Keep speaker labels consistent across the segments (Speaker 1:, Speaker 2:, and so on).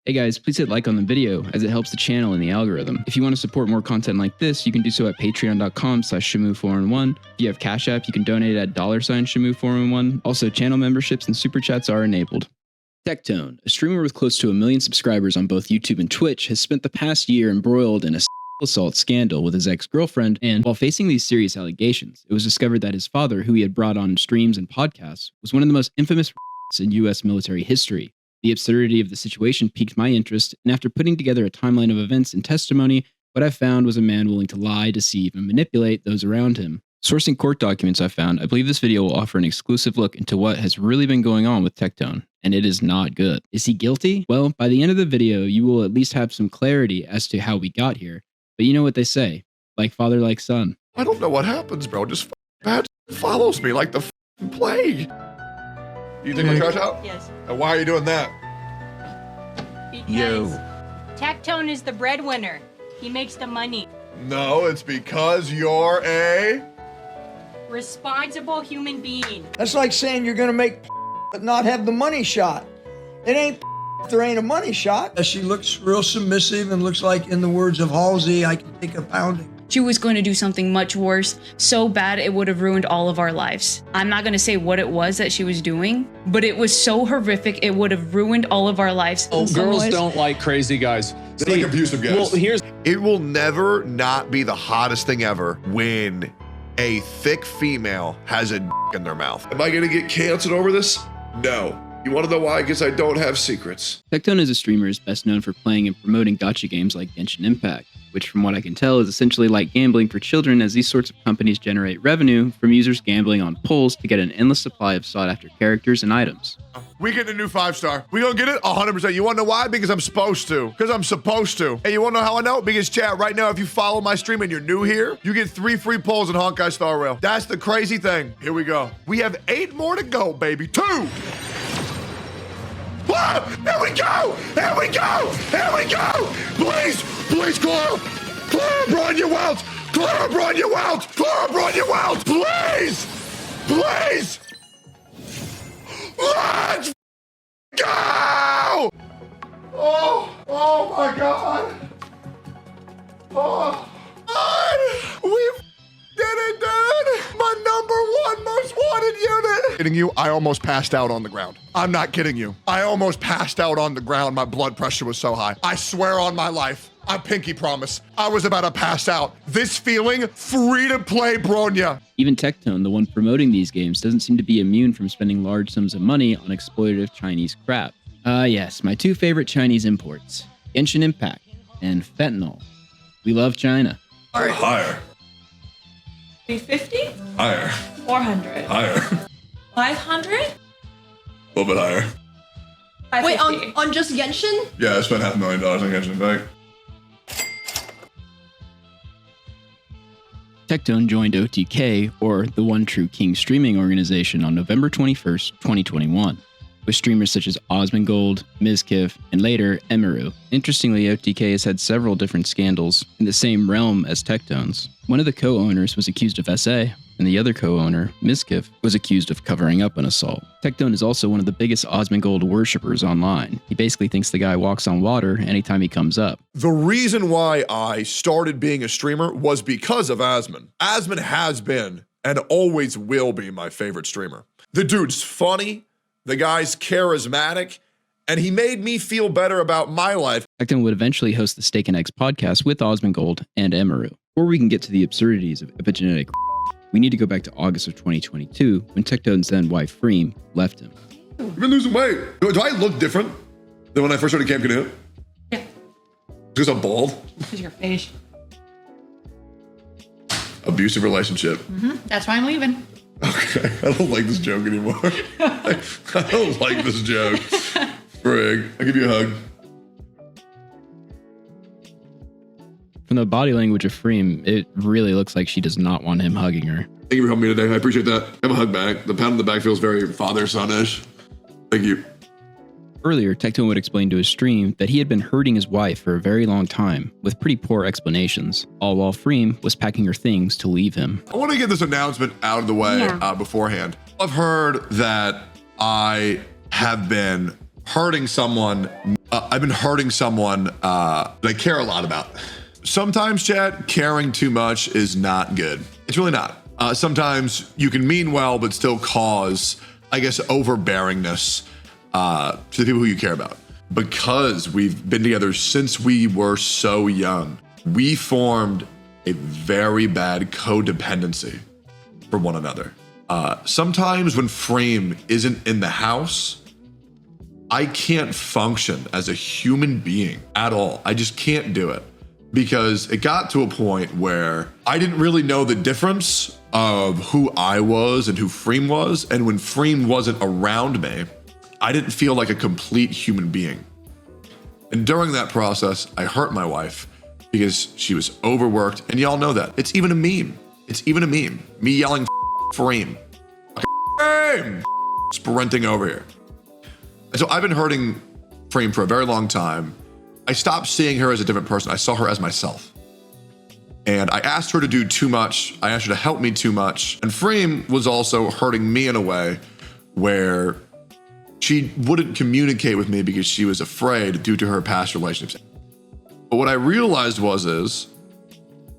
Speaker 1: Hey guys, please hit like on the video as it helps the channel and the algorithm. If you want to support more content like this, you can do so at patreon.com/shamu411. If you have Cash App, you can donate at $shamu411. Also, channel memberships and super chats are enabled. Tectone, a streamer with close to 1 million subscribers on both YouTube and Twitch, has spent the past year embroiled in a assault scandal with his ex-girlfriend, and while facing these serious allegations, it was discovered that his father, who he had brought on streams and podcasts, was one of the most infamous in U.S. military history. The absurdity of the situation piqued my interest, and after putting together a timeline of events and testimony, what I found was a man willing to lie, deceive, and manipulate those around him. Sourcing court documents I found, I believe this video will offer an exclusive look into what has really been going on with Tectone, and it is not good. Is he guilty? Well, by the end of the video, you will at least have some clarity as to how we got here, but you know what they say, like father, like son.
Speaker 2: I don't know what happens, bro. Just bad follows me like the plague. You take my trash out?
Speaker 3: Yes.
Speaker 2: And why are you doing that?
Speaker 3: Because Tectone is the breadwinner. He makes the money.
Speaker 2: No, it's because you're a
Speaker 3: Responsible human being.
Speaker 4: That's like saying you're gonna make but not have the money shot. It ain't if there ain't a money shot. She looks real submissive and looks like, in the words of Halsey, I can take a pounding.
Speaker 5: She was going to do something much worse, so bad it would have ruined all of our lives. I'm not going to say what it was that she was doing, but it was so horrific it would have ruined all of our lives.
Speaker 6: Oh, girls don't like crazy guys.
Speaker 2: It's like abusive guys.
Speaker 6: Well, here's
Speaker 2: it will never not be the hottest thing ever when a thick female has a in their mouth. Am I gonna get canceled over this? No. You wanna know why? Because I don't have secrets.
Speaker 1: Tectone as a streamer is best known for playing and promoting gacha games like Genshin Impact, which from what I can tell is essentially like gambling for children, as these sorts of companies generate revenue from users gambling on pulls to get an endless supply of sought-after characters and items.
Speaker 2: We get a new 5-star. We gonna get it 100%. You wanna know why? Because I'm supposed to. Because I'm supposed to. Hey, you wanna know how I know? Because chat, right now, if you follow my stream and you're new here, you get 3 free pulls in Honkai Star Rail. That's the crazy thing. Here we go. We have 8 more to go, baby. 2! Ah, here we go! Here we go! Here we go! Please! Please, Clara! Clara, bro, you out! Clara, bro, you out! Clara, bro, you out! Please! Please! Let's go! Oh my God! Oh, God! We did it, dude! My #1 most wanted unit! Kidding you? I almost passed out on the ground. I'm not kidding you. I almost passed out on the ground. My blood pressure was so high. I swear on my life. I pinky promise. I was about to pass out. This feeling, free to play Bronya.
Speaker 1: Even Tectone, the one promoting these games, doesn't seem to be immune from spending large sums of money on exploitative Chinese crap. Yes, my 2 favorite Chinese imports, Genshin Impact and fentanyl. We love China.
Speaker 2: Higher.
Speaker 7: 350?
Speaker 2: Higher.
Speaker 7: 400.
Speaker 2: Higher.
Speaker 7: 500?
Speaker 2: A little bit higher.
Speaker 7: 550.
Speaker 8: Wait, on just Genshin?
Speaker 2: Yeah, I spent $500,000 on Genshin Impact.
Speaker 1: Tectone joined OTK, or the One True King streaming organization, on November 21st, 2021, with streamers such as Osmongold, Mizkif, and later Emiru. Interestingly, OTK has had several different scandals in the same realm as Tectones. One of the co-owners was accused of SA, and the other co-owner, Mizkif, was accused of covering up an assault. Tectone is also one of the biggest Osmongold worshippers online. He basically thinks the guy walks on water anytime he comes up.
Speaker 2: The reason why I started being a streamer was because of Asmon. Asmon has been and always will be my favorite streamer. The dude's funny, the guy's charismatic, and he made me feel better about my life.
Speaker 1: Tectone would eventually host the Steak and Eggs podcast with Osmongold and Emiru. Before we can get to the absurdities of epigenetic, we need to go back to August of 2022, when Tectone's then wife Fream left him.
Speaker 2: You've been losing weight. Do I look different than when I first started Camp Canoe?
Speaker 7: Yeah.
Speaker 2: Because I'm bald?
Speaker 7: Because your face.
Speaker 2: Abusive relationship.
Speaker 7: That's why I'm leaving.
Speaker 2: Okay, I don't like this joke anymore. I don't like this joke. Frig, I'll give you a hug.
Speaker 1: From the body language of Fream, it really looks like she does not want him hugging her.
Speaker 2: Thank you for helping me today. I appreciate that. Have a hug back. The pound in the back feels very father-son-ish. Thank you.
Speaker 1: Earlier, Tectone would explain to his stream that he had been hurting his wife for a very long time, with pretty poor explanations, all while Fream was packing her things to leave him.
Speaker 2: I want to get this announcement out of the way beforehand. I've heard that I have been hurting someone. I've been hurting someone that I care a lot about. Sometimes, Chad, caring too much is not good. It's really not. Sometimes you can mean well, but still cause, I guess, overbearingness to the people who you care about. Because we've been together since we were so young, we formed a very bad codependency for one another. Sometimes when Fream isn't in the house, I can't function as a human being at all. I just can't do it. Because it got to a point where I didn't really know the difference of who I was and who Fream was. And when Fream wasn't around me, I didn't feel like a complete human being. And during that process, I hurt my wife because she was overworked. And y'all know that. It's even a meme. It's even a meme. Me yelling Fream. Fream! Sprinting over here. And so I've been hurting Fream for a very long time. I stopped seeing her as a different person. I saw her as myself. And I asked her to do too much. I asked her to help me too much. And Fream was also hurting me in a way where she wouldn't communicate with me because she was afraid due to her past relationships. But what I realized is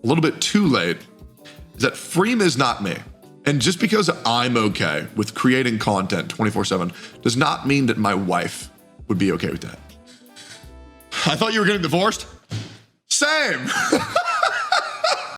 Speaker 2: a little bit too late, is that Fream is not me. And just because I'm okay with creating content 24/7 does not mean that my wife would be okay with that. I thought you were getting divorced. Same.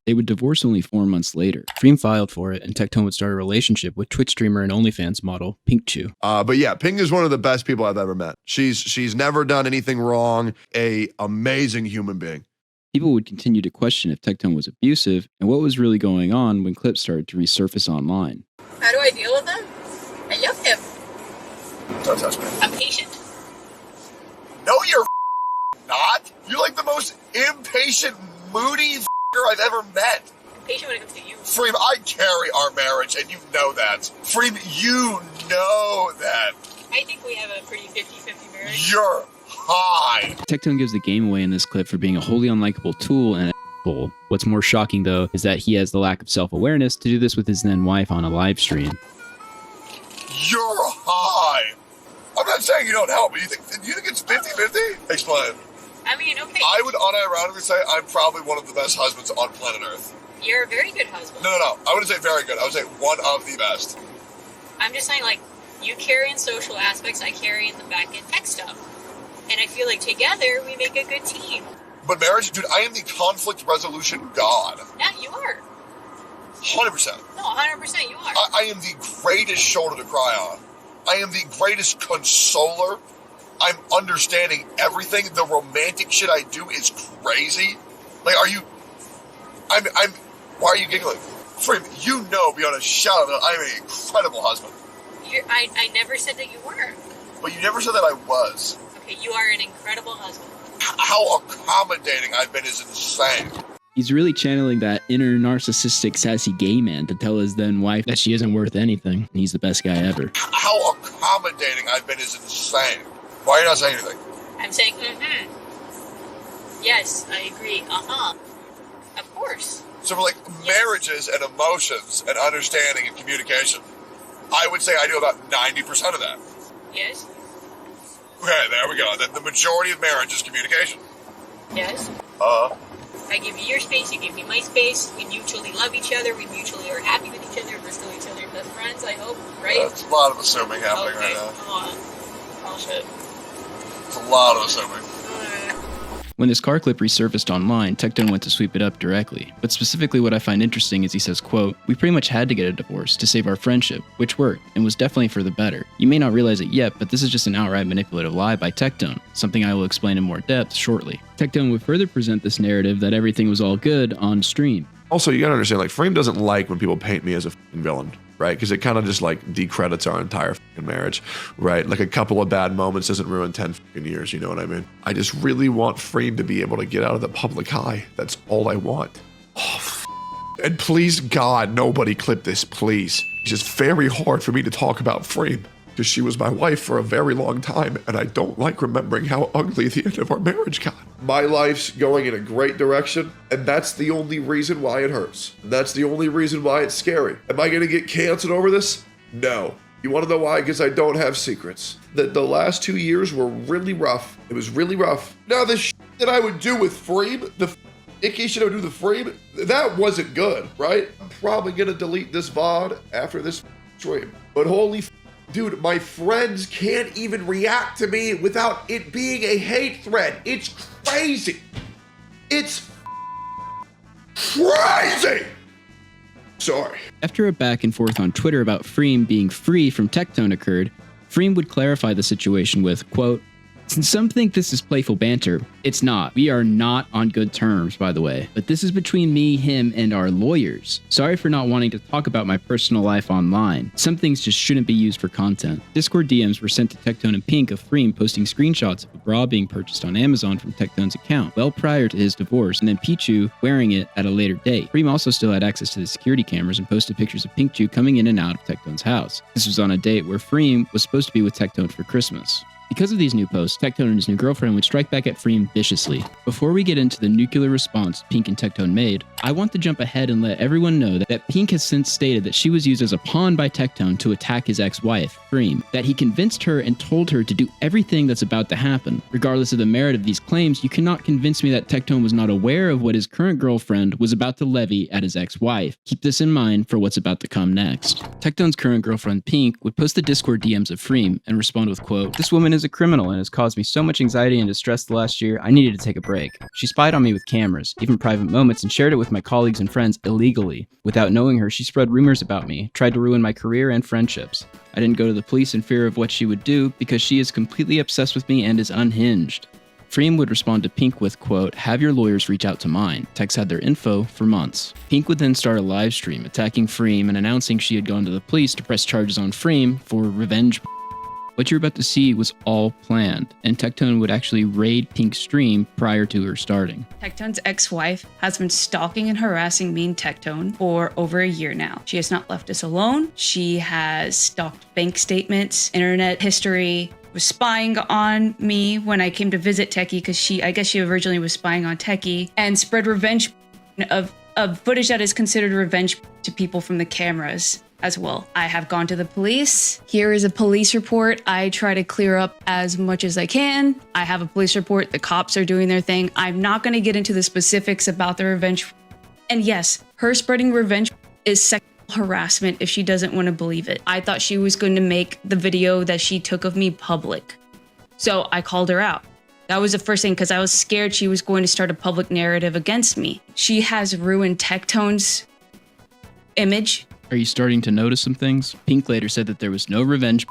Speaker 1: They would divorce only 4 months later. Fream filed for it, and Tectone would start a relationship with Twitch streamer and OnlyFans model Pink Chew.
Speaker 2: But yeah, Ping is one of the best people I've ever met. She's never done anything wrong. A amazing human being.
Speaker 1: People would continue to question if Tectone was abusive and what was really going on when clips started to resurface online.
Speaker 8: How do I deal with him? I love him.
Speaker 2: Don't touch me.
Speaker 8: I'm patient.
Speaker 2: No, you're not. You're like the most impatient, moody I've ever met.
Speaker 8: I'm patient when it comes to you.
Speaker 2: Fream, I carry our marriage, and you know that. Fream, you know that.
Speaker 8: I think we have a pretty 50-50 marriage.
Speaker 2: You're high.
Speaker 1: Tectone gives the game away in this clip for being a wholly unlikable tool and an asshole. What's more shocking, though, is that he has the lack of self-awareness to do this with his then wife on a live stream.
Speaker 2: You're high. I'm not saying you don't help, but you think it's 50-50? Explain.
Speaker 8: I mean, okay.
Speaker 2: I would unironically say I'm probably one of the best husbands on planet Earth.
Speaker 8: You're a very good husband.
Speaker 2: No. I wouldn't say very good. I would say one of the best.
Speaker 8: I'm just saying, like, you carry in social aspects, I carry in the back-end tech stuff. And I feel like together, we make a good team.
Speaker 2: But marriage, dude, I am the conflict resolution god.
Speaker 8: Yeah, you are.
Speaker 2: 100%.
Speaker 8: No, 100% you are.
Speaker 2: I am the greatest shoulder to cry on. I am the greatest consoler. I'm understanding everything. The romantic shit I do is crazy. Like, why are you giggling? Fream, you know beyond a shadow that I'm an incredible husband.
Speaker 8: I never said that you weren't.
Speaker 2: But you never said that I was.
Speaker 8: Okay, you are an incredible husband.
Speaker 2: How accommodating I've been is insane.
Speaker 1: He's really channeling that inner narcissistic sassy gay man to tell his then wife that she isn't worth anything and he's the best guy ever.
Speaker 2: How accommodating I've been is insane. Why are you not saying anything?
Speaker 8: I'm saying, Yes, I agree. Of course.
Speaker 2: So for like marriages and emotions and understanding and communication, I would say I do about 90% of that.
Speaker 8: Yes.
Speaker 2: Okay, there we go. The majority of marriage is communication.
Speaker 8: Yes. I give you your space, you give me my space. We mutually love each other. We mutually are happy with each other. We're still each other's best friends, I hope, right?
Speaker 2: That's a lot of assuming happening
Speaker 8: Okay,
Speaker 2: right now.
Speaker 8: come on. Oh, shit.
Speaker 2: It's a lot of assuming.
Speaker 1: When this car clip resurfaced online, Tectone went to sweep it up directly. But specifically what I find interesting is he says, quote, "We pretty much had to get a divorce to save our friendship, which worked, and was definitely for the better. You may not realize it yet, but this is just an outright manipulative lie by Tectone, something I will explain in more depth shortly." Tectone would further present this narrative that everything was all good on stream.
Speaker 2: Also, you gotta understand, like, Fream doesn't like when people paint me as a f***ing villain, right? Because it kind of just, like, decredits our entire f***ing marriage, right? Like, a couple of bad moments doesn't ruin 10 f***ing years, you know what I mean? I just really want Fream to be able to get out of the public eye. That's all I want. Oh, and please, God, nobody clip this, please. It's just very hard for me to talk about Fream, because she was my wife for a very long time, and I don't like remembering how ugly the end of our marriage got. My life's going in a great direction, and that's the only reason why it hurts. And that's the only reason why it's scary. Am I gonna get canceled over this? No.
Speaker 9: You want to know why? Because I don't have secrets. The last 2 years were really rough. It was really rough. Now, the shit that I would do with Fream, the icky shit I would do with Fream, that wasn't good, right? I'm probably going to delete this VOD after this stream. But holy dude, my friends can't even react to me without it being a hate thread. It's crazy. It's crazy. Sorry.
Speaker 1: After a back and forth on Twitter about Fream being free from Tectone occurred, Fream would clarify the situation with, quote, "Since some think this is playful banter, it's not. We are not on good terms, by the way. But this is between me, him, and our lawyers. Sorry for not wanting to talk about my personal life online. Some things just shouldn't be used for content." Discord DMs were sent to Tectone and Pink of Fream posting screenshots of a bra being purchased on Amazon from Tectone's account well prior to his divorce, and then Pichu wearing it at a later date. Fream also still had access to the security cameras and posted pictures of Pinkchu coming in and out of Tectone's house. This was on a date where Fream was supposed to be with Tectone for Christmas. Because of these new posts, Tectone and his new girlfriend would strike back at Fream viciously. Before we get into the nuclear response Pink and Tectone made, I want to jump ahead and let everyone know that Pink has since stated that she was used as a pawn by Tectone to attack his ex-wife, Fream, that he convinced her and told her to do everything that's about to happen. Regardless of the merit of these claims, you cannot convince me that Tectone was not aware of what his current girlfriend was about to levy at his ex-wife. Keep this in mind for what's about to come next. Tectone's current girlfriend, Pink, would post the Discord DMs of Fream and respond with, quote, "This woman is a criminal and has caused me so much anxiety and distress the last year, I needed to take a break. She spied on me with cameras, even private moments, and shared it with my colleagues and friends illegally. Without knowing her, she spread rumors about me, tried to ruin my career and friendships. I didn't go to the police in fear of what she would do because she is completely obsessed with me and is unhinged." Fream would respond to Pink with, quote, "Have your lawyers reach out to mine." Tex had their info for months. Pink would then start a live stream attacking Fream and announcing she had gone to the police to press charges on Fream for revenge. What you're about to see was all planned, and Tectone would actually raid Pink's stream prior to her starting.
Speaker 5: Tectone's ex-wife has been stalking and harassing me and Tectone for over a year now. She has not left us alone. She has stalked bank statements, internet history, was spying on me when I came to visit Techie because I guess she originally was spying on Techie, and spread revenge of footage that is considered revenge to people from the cameras as well. I have gone to the police. Here is a police report. I try to clear up as much as I can. I have a police report. The cops are doing their thing. I'm not going to get into the specifics about the revenge. And yes, her spreading revenge is sexual harassment if she doesn't want to believe it. I thought she was going to make the video that she took of me public. So I called her out. That was the first thing because I was scared she was going to start a public narrative against me. She has ruined Tectone's image.
Speaker 1: Are you starting to notice some things? Pink later said that there was no revenge.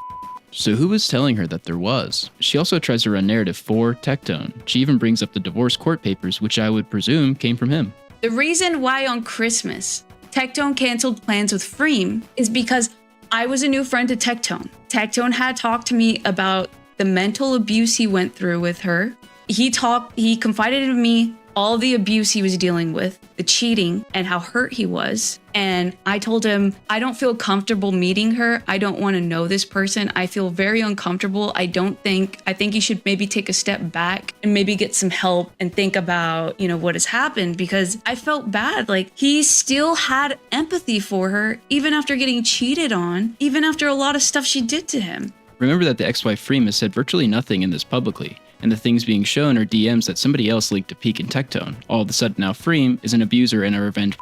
Speaker 1: So who was telling her that there was? She also tries to run narrative for Tectone. She even brings up the divorce court papers, which I would presume came from him.
Speaker 5: The reason why on Christmas Tectone canceled plans with Fream is because I was a new friend to Tectone. Tectone had talked to me about the mental abuse he went through with her. He confided in me all the abuse he was dealing with, the cheating, and how hurt he was. And I told him, I don't feel comfortable meeting her. I don't want to know this person. I feel very uncomfortable. I think you should maybe take a step back and maybe get some help and think about, what has happened, because I felt bad. Like, he still had empathy for her, even after getting cheated on, even after a lot of stuff she did to him.
Speaker 1: Remember that the ex-wife Fream has said virtually nothing in this publicly, and the things being shown are DMs that somebody else leaked to Pink and Tectone. All of a sudden now Fream is an abuser and a revenge.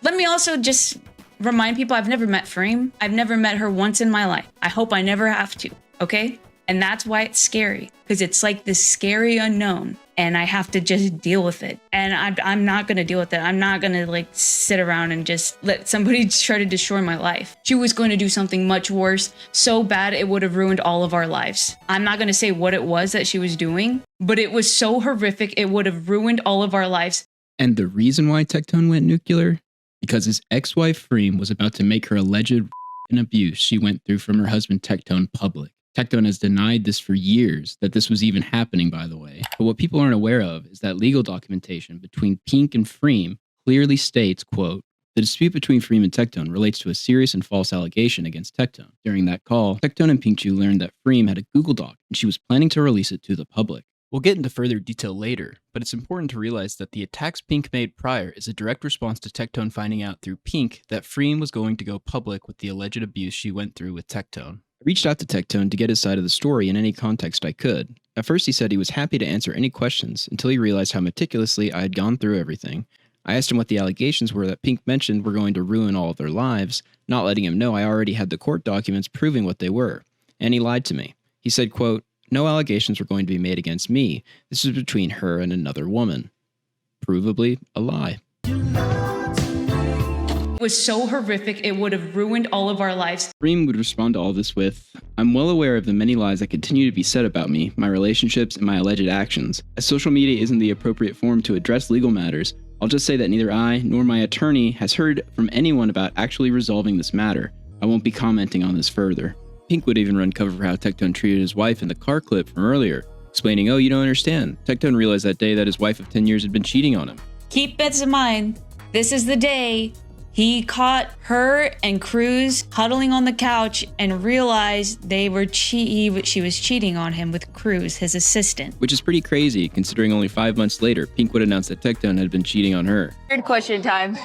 Speaker 5: Let me also just remind people I've never met Fream. I've never met her once in my life. I hope I never have to, okay? And that's why it's scary, because it's like this scary unknown, and I have to just deal with it. And I'm not gonna deal with it. I'm not gonna sit around and just let somebody try to destroy my life. She was going to do something much worse, so bad it would have ruined all of our lives. I'm not gonna say what it was that she was doing, but it was so horrific it would have ruined all of our lives.
Speaker 1: And the reason why Tectone went nuclear? Because his ex-wife Fream was about to make her alleged abuse she went through from her husband Tectone public. Tectone has denied this for years, that this was even happening, by the way. But what people aren't aware of is that legal documentation between Pink and Fream clearly states, quote, "The dispute between Fream and Tectone relates to a serious and false allegation against Tectone. During that call, Tectone and Pinkchu learned that Fream had a Google Doc and she was planning to release it to the public. We'll get into further detail later, but it's important to realize that the attacks Pink made prior is a direct response to Tectone finding out through Pink that Fream was going to go public with the alleged abuse she went through with Tectone. I reached out to Tectone to get his side of the story in any context I could. At first he said he was happy to answer any questions until he realized how meticulously I had gone through everything. I asked him what the allegations were that Pink mentioned were going to ruin all of their lives, not letting him know I already had the court documents proving what they were. And he lied to me. He said, quote, "No allegations were going to be made against me. This was between her and another woman." Provably a lie.
Speaker 5: It was so horrific, it would have ruined all of our lives.
Speaker 1: Fream would respond to all this with, "I'm well aware of the many lies that continue to be said about me, my relationships, and my alleged actions. As social media isn't the appropriate forum to address legal matters, I'll just say that neither I nor my attorney has heard from anyone about actually resolving this matter. I won't be commenting on this further." Pink would even run cover for how Tectone treated his wife in the car clip from earlier, explaining, "Oh, you don't understand. Tectone realized that day that his wife of 10 years had been cheating on him."
Speaker 5: Keep this in mind. This is the day he caught her and Cruz huddling on the couch and realized she was cheating on him with Cruz, his assistant.
Speaker 1: Which is pretty crazy, considering only 5 months later, Pink would announce that Tectone had been cheating on her.
Speaker 10: Weird question time.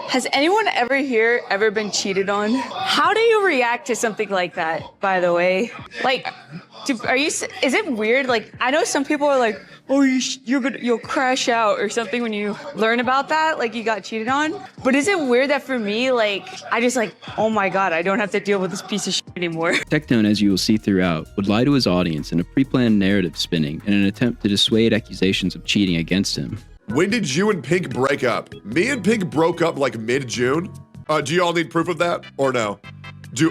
Speaker 10: Has anyone ever been cheated on? How do you react to something like that, by the way? Like, is it weird? Like, I know some people are like, "Oh, you'll crash out or something when you learn about that, like you got cheated on." But is it weird that for me, like, I just like, oh my God, I don't have to deal with this piece of shit anymore.
Speaker 1: Tectone, as you will see throughout, would lie to his audience in a pre-planned narrative spinning in an attempt to dissuade accusations of cheating against him.
Speaker 2: When did you and Pink break up? Me and Pink broke up like mid-June. Do you all need proof of that or no?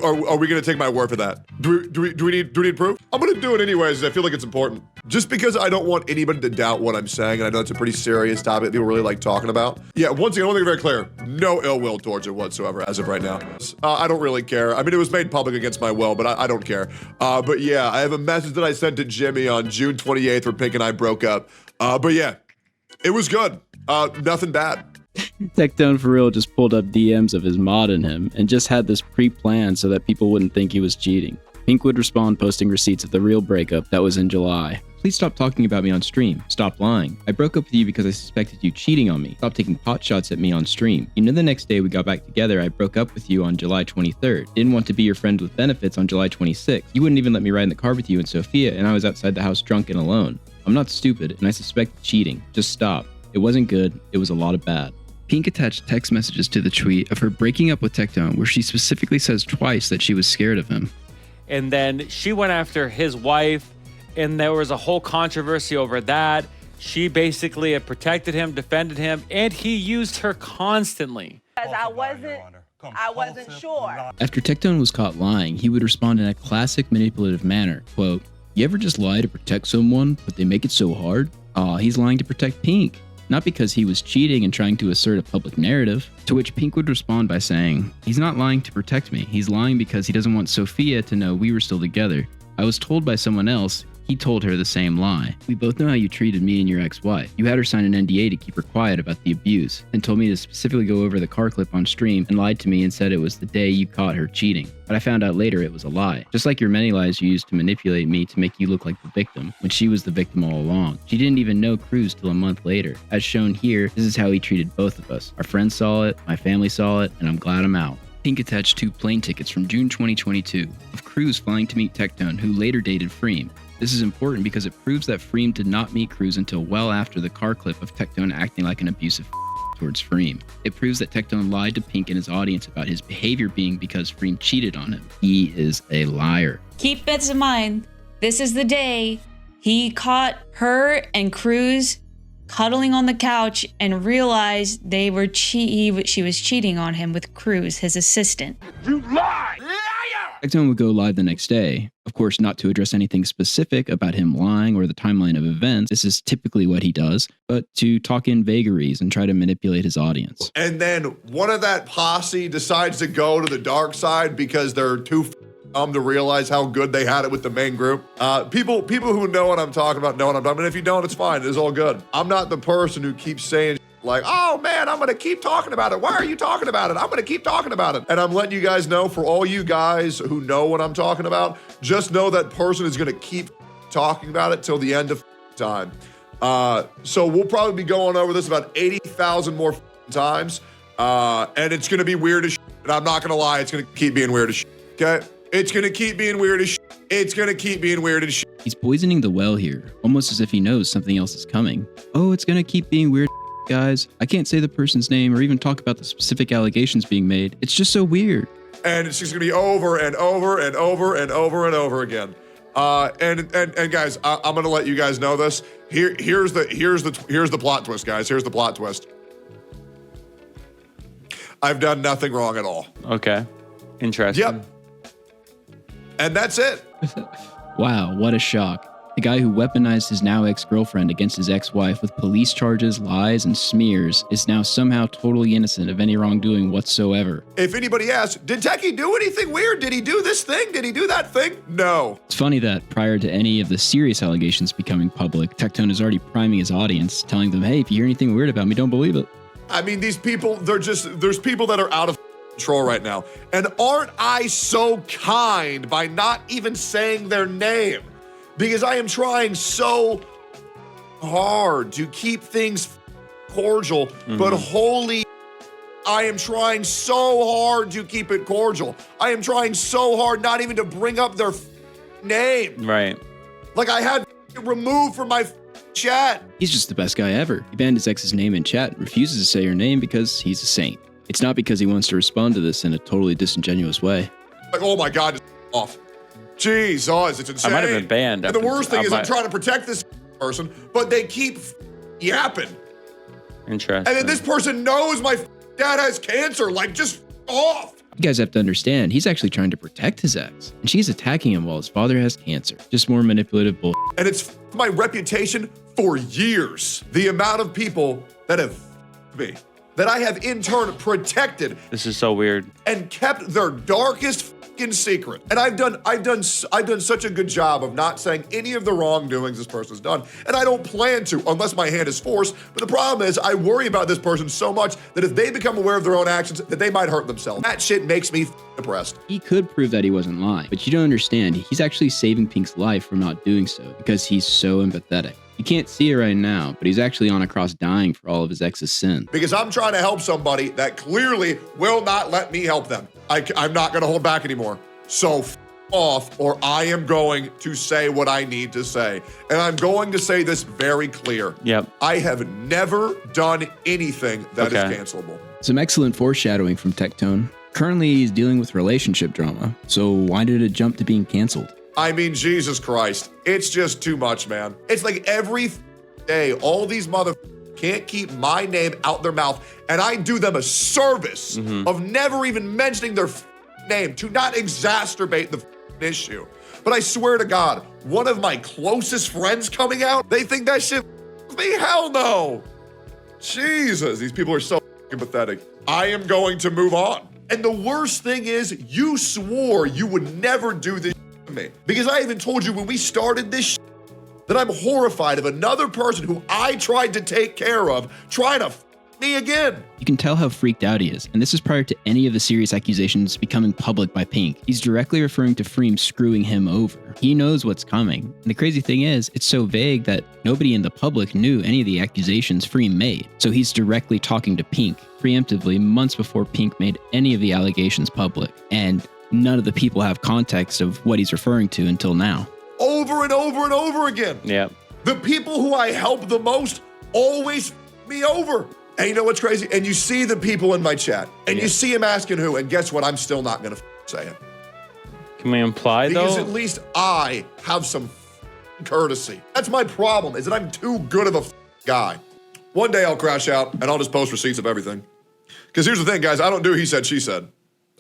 Speaker 2: Are we gonna take my word for that? Do we need proof? I'm gonna do it anyways. I feel like it's important. Just because I don't want anybody to doubt what I'm saying, and I know it's a pretty serious topic people really like talking about. Yeah, once again, I want to make it very clear, no ill will towards it whatsoever as of right now. I don't really care. I mean, it was made public against my will, but I don't care. But yeah, I have a message that I sent to Jimmy on June 28th where Pink and I broke up. But yeah, it was good. Nothing bad.
Speaker 1: Tectone for real just pulled up DMs of his modding him and just had this pre-planned so that people wouldn't think he was cheating. Pink would respond posting receipts of the real breakup that was in July. "Please stop talking about me on stream. Stop lying. I broke up with you because I suspected you cheating on me. Stop taking pot shots at me on stream. You know the next day we got back together, I broke up with you on July 23rd. Didn't want to be your friend with benefits on July 26th. You wouldn't even let me ride in the car with you and Sophia, and I was outside the house drunk and alone. I'm not stupid, and I suspect cheating. Just stop. It wasn't good. It was a lot of bad." Pink attached text messages to the tweet of her breaking up with Tectone where she specifically says twice that she was scared of him.
Speaker 11: And then she went after his wife, and there was a whole controversy over that. She basically had protected him, defended him, and he used her constantly.
Speaker 10: Because I wasn't sure.
Speaker 1: After Tectone was caught lying, he would respond in a classic manipulative manner, quote, "You ever just lie to protect someone, but they make it so hard? He's lying to protect Pink. Not because he was cheating and trying to assert a public narrative." To which Pink would respond by saying, "He's not lying to protect me. He's lying because he doesn't want Sophia to know we were still together. I was told by someone else. He told her the same lie. We both know how you treated me and your ex-wife. You had her sign an NDA to keep her quiet about the abuse, and told me to specifically go over the car clip on stream and lied to me and said it was the day you caught her cheating. But I found out later it was a lie. Just like your many lies you used to manipulate me to make you look like the victim, when she was the victim all along. She didn't even know Cruz till a month later. As shown here, this is how he treated both of us. Our friends saw it, my family saw it, and I'm glad I'm out." Pink attached 2 plane tickets from June 2022 of Cruz flying to meet Tectone, who later dated Fream. This is important because it proves that Fream did not meet Cruz until well after the car clip of Tectone acting like an abusive towards Fream. It proves that Tectone lied to Pink and his audience about his behavior being because Fream cheated on him. He is a liar.
Speaker 5: Keep this in mind. This is the day he caught her and Cruz cuddling on the couch and realized she was cheating on him with Cruz, his assistant.
Speaker 2: You lie!
Speaker 1: Tectone would go live the next day. Of course, not to address anything specific about him lying or the timeline of events. This is typically what he does, but to talk in vagaries and try to manipulate his audience.
Speaker 2: And then one of that posse decides to go to the dark side because they're too dumb to realize how good they had it with the main group. People who know what I'm talking about know what I'm talking about. And if you don't, it's fine. It's all good. I'm not the person who keeps saying like, "Oh man, I'm gonna keep talking about it. Why are you talking about it? I'm gonna keep talking about it." And I'm letting you guys know, for all you guys who know what I'm talking about, just know that person is gonna keep talking about it till the end of time. So we'll probably be going over this about 80,000 more times. And it's going to be weird as shit. And I'm not going to lie, it's going to keep being weird as shit. Okay? It's going to keep being weird as shit. It's going to keep being weird as shit.
Speaker 1: He's poisoning the well here, almost as if he knows something else is coming. Oh, it's going to keep being weird, guys. I can't say the person's name or even talk about the specific allegations being made. It's just so weird.
Speaker 2: And it's just going to be over and over and over and over and over again. And guys, I'm going to let you guys know this. Here's the plot twist, guys. Here's the plot twist. I've done nothing wrong at all.
Speaker 11: Okay. Interesting.
Speaker 2: Yep. And that's it.
Speaker 1: Wow, what a shock. The guy who weaponized his now ex-girlfriend against his ex-wife with police charges, lies, and smears is now somehow totally innocent of any wrongdoing whatsoever.
Speaker 2: If anybody asks, did Techie do anything weird? Did he do this thing? Did he do that thing? No.
Speaker 1: It's funny that prior to any of the serious allegations becoming public, Tectone is already priming his audience, telling them, hey, if you hear anything weird about me, don't believe it.
Speaker 2: I mean, these people, there's people that are out of control right now. And aren't I so kind by not even saying their name? Because I am trying so hard to keep things cordial, but holy, I am trying so hard to keep it cordial. I am trying so hard not even to bring up their name.
Speaker 11: Right.
Speaker 2: Like I had it removed from my chat.
Speaker 1: He's just the best guy ever. He banned his ex's name in chat and refuses to say her name because he's a saint. It's not because he wants to respond to this in a totally disingenuous way.
Speaker 2: Like, oh my God, it's off. Jesus, it's insane.
Speaker 11: I might have been banned.
Speaker 2: And the worst thing is I'm trying to protect this person, but they keep yapping.
Speaker 11: Interesting.
Speaker 2: And then this person knows my dad has cancer. Like, just off.
Speaker 1: You guys have to understand, he's actually trying to protect his ex, and she's attacking him while his father has cancer. Just more manipulative bull.
Speaker 2: And it's my reputation for years. The amount of people that have me, that I have in turn protected.
Speaker 11: This is so weird.
Speaker 2: And kept their darkest secret. And I've done such a good job of not saying any of the wrongdoings this person's done. And I don't plan to unless my hand is forced. But the problem is I worry about this person so much that if they become aware of their own actions, that they might hurt themselves. That shit makes me depressed.
Speaker 1: He could prove that he wasn't lying, but you don't understand. He's actually saving Pink's life from not doing so because he's so empathetic. You can't see it right now, but he's actually on a cross dying for all of his ex's sin.
Speaker 2: Because I'm trying to help somebody that clearly will not let me help them. I'm not going to hold back anymore. So off, or I am going to say what I need to say. And I'm going to say this very clear.
Speaker 11: Yep.
Speaker 2: I have never done anything that is cancelable.
Speaker 1: Some excellent foreshadowing from Tectone. Currently, he's dealing with relationship drama. So why did it jump to being canceled?
Speaker 2: I mean, Jesus Christ. It's just too much, man. It's like every day, all these can't keep my name out their mouth, and I do them a service of never even mentioning their name to not exacerbate the issue. But I swear to God, one of my closest friends coming out, they think that shit me? Hell no. Jesus, these people are so pathetic. I am going to move on. And the worst thing is, you swore you would never do this to me. Because I even told you when we started this that I'm horrified of another person who I tried to take care of trying to me again.
Speaker 1: You can tell how freaked out he is, and this is prior to any of the serious accusations becoming public by Pink. He's directly referring to Fream screwing him over. He knows what's coming. And the crazy thing is, it's so vague that nobody in the public knew any of the accusations Fream made. So he's directly talking to Pink, preemptively, months before Pink made any of the allegations public. And none of the people have context of what he's referring to until now.
Speaker 2: Over and over and over again.
Speaker 11: Yeah.
Speaker 2: The people who I help the most always me over. And you know what's crazy? And you see the people in my chat, and you see him asking who, and guess what? I'm still not going to say it.
Speaker 11: Can we imply,
Speaker 2: because
Speaker 11: though?
Speaker 2: At least I have some courtesy. That's my problem, is that I'm too good of a guy. One day I'll crash out, and I'll just post receipts of everything. Because here's the thing, guys. I don't do he said, she said.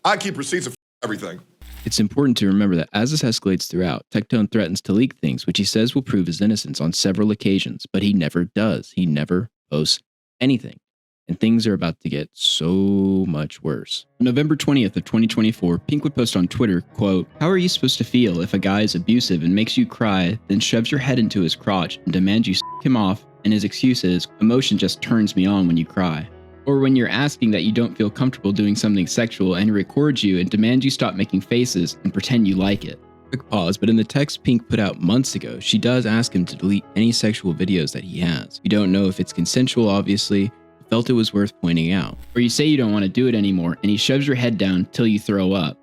Speaker 2: I keep receipts of everything.
Speaker 1: It's important to remember that as this escalates throughout, Tectone threatens to leak things which he says will prove his innocence on several occasions, but he never does. He never posts anything. And things are about to get so much worse. On November 20th of 2024, Pink would post on Twitter, quote, "How are you supposed to feel if a guy is abusive and makes you cry, then shoves your head into his crotch and demands you s*** him off, and his excuse is, emotion just turns me on when you cry." Or when you're asking that you don't feel comfortable doing something sexual and he records you and demands you stop making faces and pretend you like it. Quick pause, but in the text Pink put out months ago, she does ask him to delete any sexual videos that he has. You don't know if it's consensual, obviously, but felt it was worth pointing out. Or you say you don't want to do it anymore, and he shoves your head down till you throw up.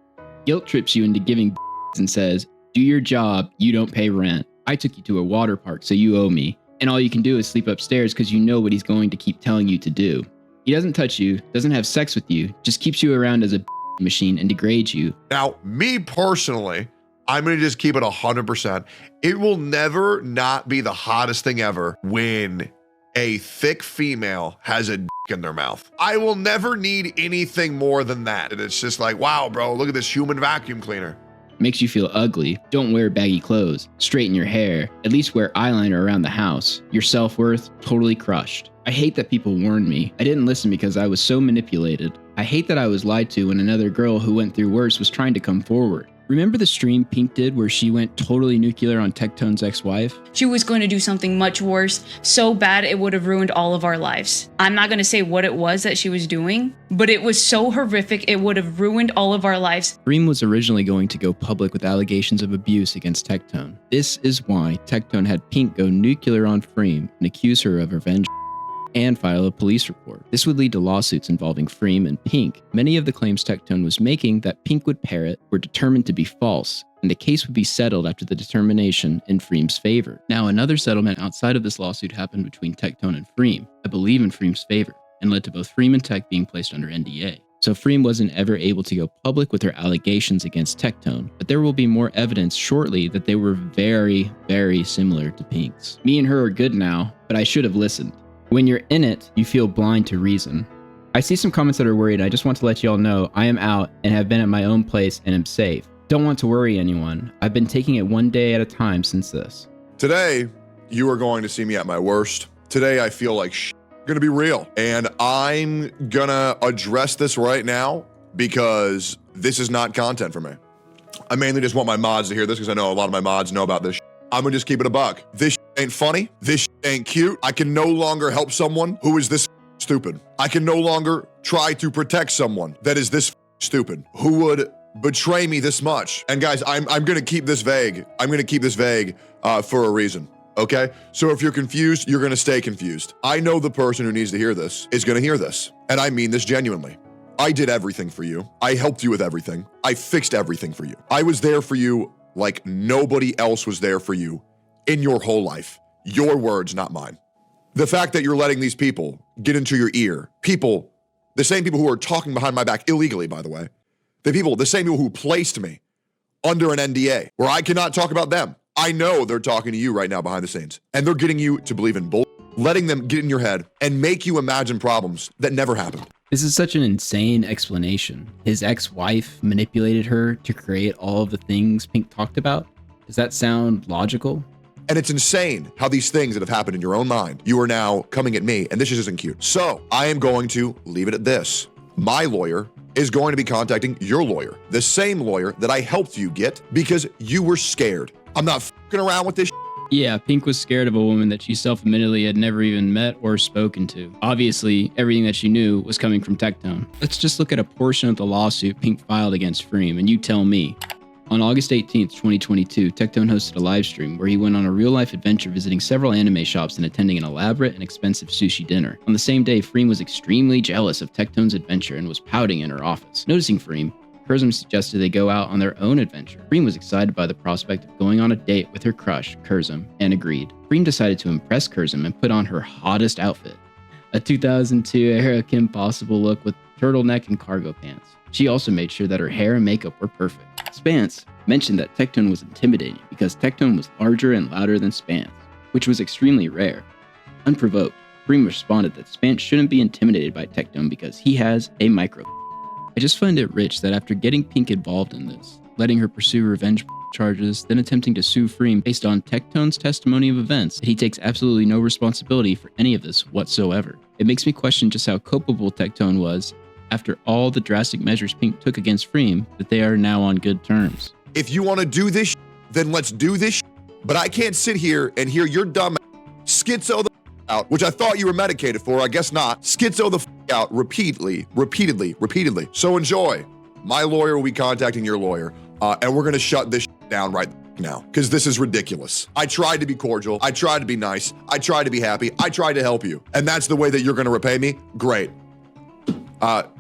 Speaker 1: Guilt trips you into giving and says, do your job, you don't pay rent. I took you to a water park, so you owe me. And all you can do is sleep upstairs because you know what he's going to keep telling you to do. He doesn't touch you, doesn't have sex with you, just keeps you around as a machine and degrades you.
Speaker 2: Now, me personally, I'm going to just keep it 100%. It will never not be the hottest thing ever when a thick female has a in their mouth. I will never need anything more than that. And it's just like, wow, bro, look at this human vacuum cleaner.
Speaker 1: Makes you feel ugly. Don't wear baggy clothes. Straighten your hair. At least wear eyeliner around the house. Your self-worth totally crushed. I hate that people warned me. I didn't listen because I was so manipulated. I hate that I was lied to when another girl who went through worse was trying to come forward. Remember the stream Pink did where she went totally nuclear on Tectone's ex-wife?
Speaker 5: She was going to do something much worse, so bad it would have ruined all of our lives. I'm not going to say what it was that she was doing, but it was so horrific it would have ruined all of our lives.
Speaker 1: Fream was originally going to go public with allegations of abuse against Tectone. This is why Tectone had Pink go nuclear on Fream and accuse her of revenge and file a police report. This would lead to lawsuits involving Fream and Pink. Many of the claims Tectone was making that Pink would parrot were determined to be false, and the case would be settled after the determination in Fream's favor. Now, another settlement outside of this lawsuit happened between Tectone and Fream, I believe in Fream's favor, and led to both Fream and Tech being placed under NDA. So Fream wasn't ever able to go public with her allegations against Tectone, but there will be more evidence shortly that they were very, very similar to Pink's. Me and her are good now, but I should have listened. When you're in it, you feel blind to reason. I see some comments that are worried. I just want to let y'all know I am out and have been at my own place and am safe. Don't want to worry anyone. I've been taking it one day at a time since this.
Speaker 2: Today, you are going to see me at my worst. Today, I feel like gonna be real. And I'm gonna address this right now because this is not content for me. I mainly just want my mods to hear this because I know a lot of my mods know about this. I'm gonna just keep it a buck. This ain't funny. This ain't cute. I can no longer help someone who is this stupid. I can no longer try to protect someone that is this stupid, who would betray me this much. And guys, I'm gonna keep this vague. I'm gonna keep this vague for a reason, okay? So if you're confused, you're gonna stay confused. I know the person who needs to hear this is gonna hear this. And I mean this genuinely. I did everything for you. I helped you with everything. I fixed everything for you. I was there for you like nobody else was there for you in your whole life. Your words, not mine. The fact that you're letting these people get into your ear, people, the same people who are talking behind my back illegally, by the way, the same people who placed me under an NDA where I cannot talk about them. I know they're talking to you right now behind the scenes, and they're getting you to believe in bull, letting them get in your head and make you imagine problems that never happened.
Speaker 1: This is such an insane explanation. His ex-wife manipulated her to create all of the things Pink talked about. Does that sound logical?
Speaker 2: And it's insane how these things that have happened in your own mind, you are now coming at me, and this just isn't cute. So I am going to leave it at this. My lawyer is going to be contacting your lawyer, the same lawyer that I helped you get because you were scared. I'm not fucking around with this.
Speaker 1: Yeah, Pink was scared of a woman that she self-admittedly had never even met or spoken to. Obviously, everything that she knew was coming from Tectone. Let's just look at a portion of the lawsuit Pink filed against Fream, and you tell me. On August 18th, 2022, Tectone hosted a live stream where he went on a real-life adventure visiting several anime shops and attending an elaborate and expensive sushi dinner. On the same day, Fream was extremely jealous of Tectone's adventure and was pouting in her office. Noticing Fream, Kurzum suggested they go out on their own adventure. Fream was excited by the prospect of going on a date with her crush, Kurzum, and agreed. Fream decided to impress Kurzum and put on her hottest outfit, a 2002-era Kim Possible look with turtleneck and cargo pants. She also made sure that her hair and makeup were perfect. Spance mentioned that Tectone was intimidating because Tectone was larger and louder than Spance, which was extremely rare. Unprovoked, Fream responded that Spance shouldn't be intimidated by Tectone because he has a micro. I just find it rich that after getting Pink involved in this, letting her pursue revenge charges, then attempting to sue Fream based on Tectone's testimony of events, that he takes absolutely no responsibility for any of this whatsoever. It makes me question just how culpable Tectone was after all the drastic measures Pink took against Fream, that they are now on good terms.
Speaker 2: If you want to do this, then let's do this. But I can't sit here and hear your dumb schizo the out, which I thought you were medicated for. I guess not. Schizo the out repeatedly. So enjoy. My lawyer will be contacting your lawyer, and we're going to shut this down right now, because this is ridiculous. I tried to be cordial. I tried to be nice. I tried to be happy. I tried to help you. And that's the way that you're going to repay me? Great.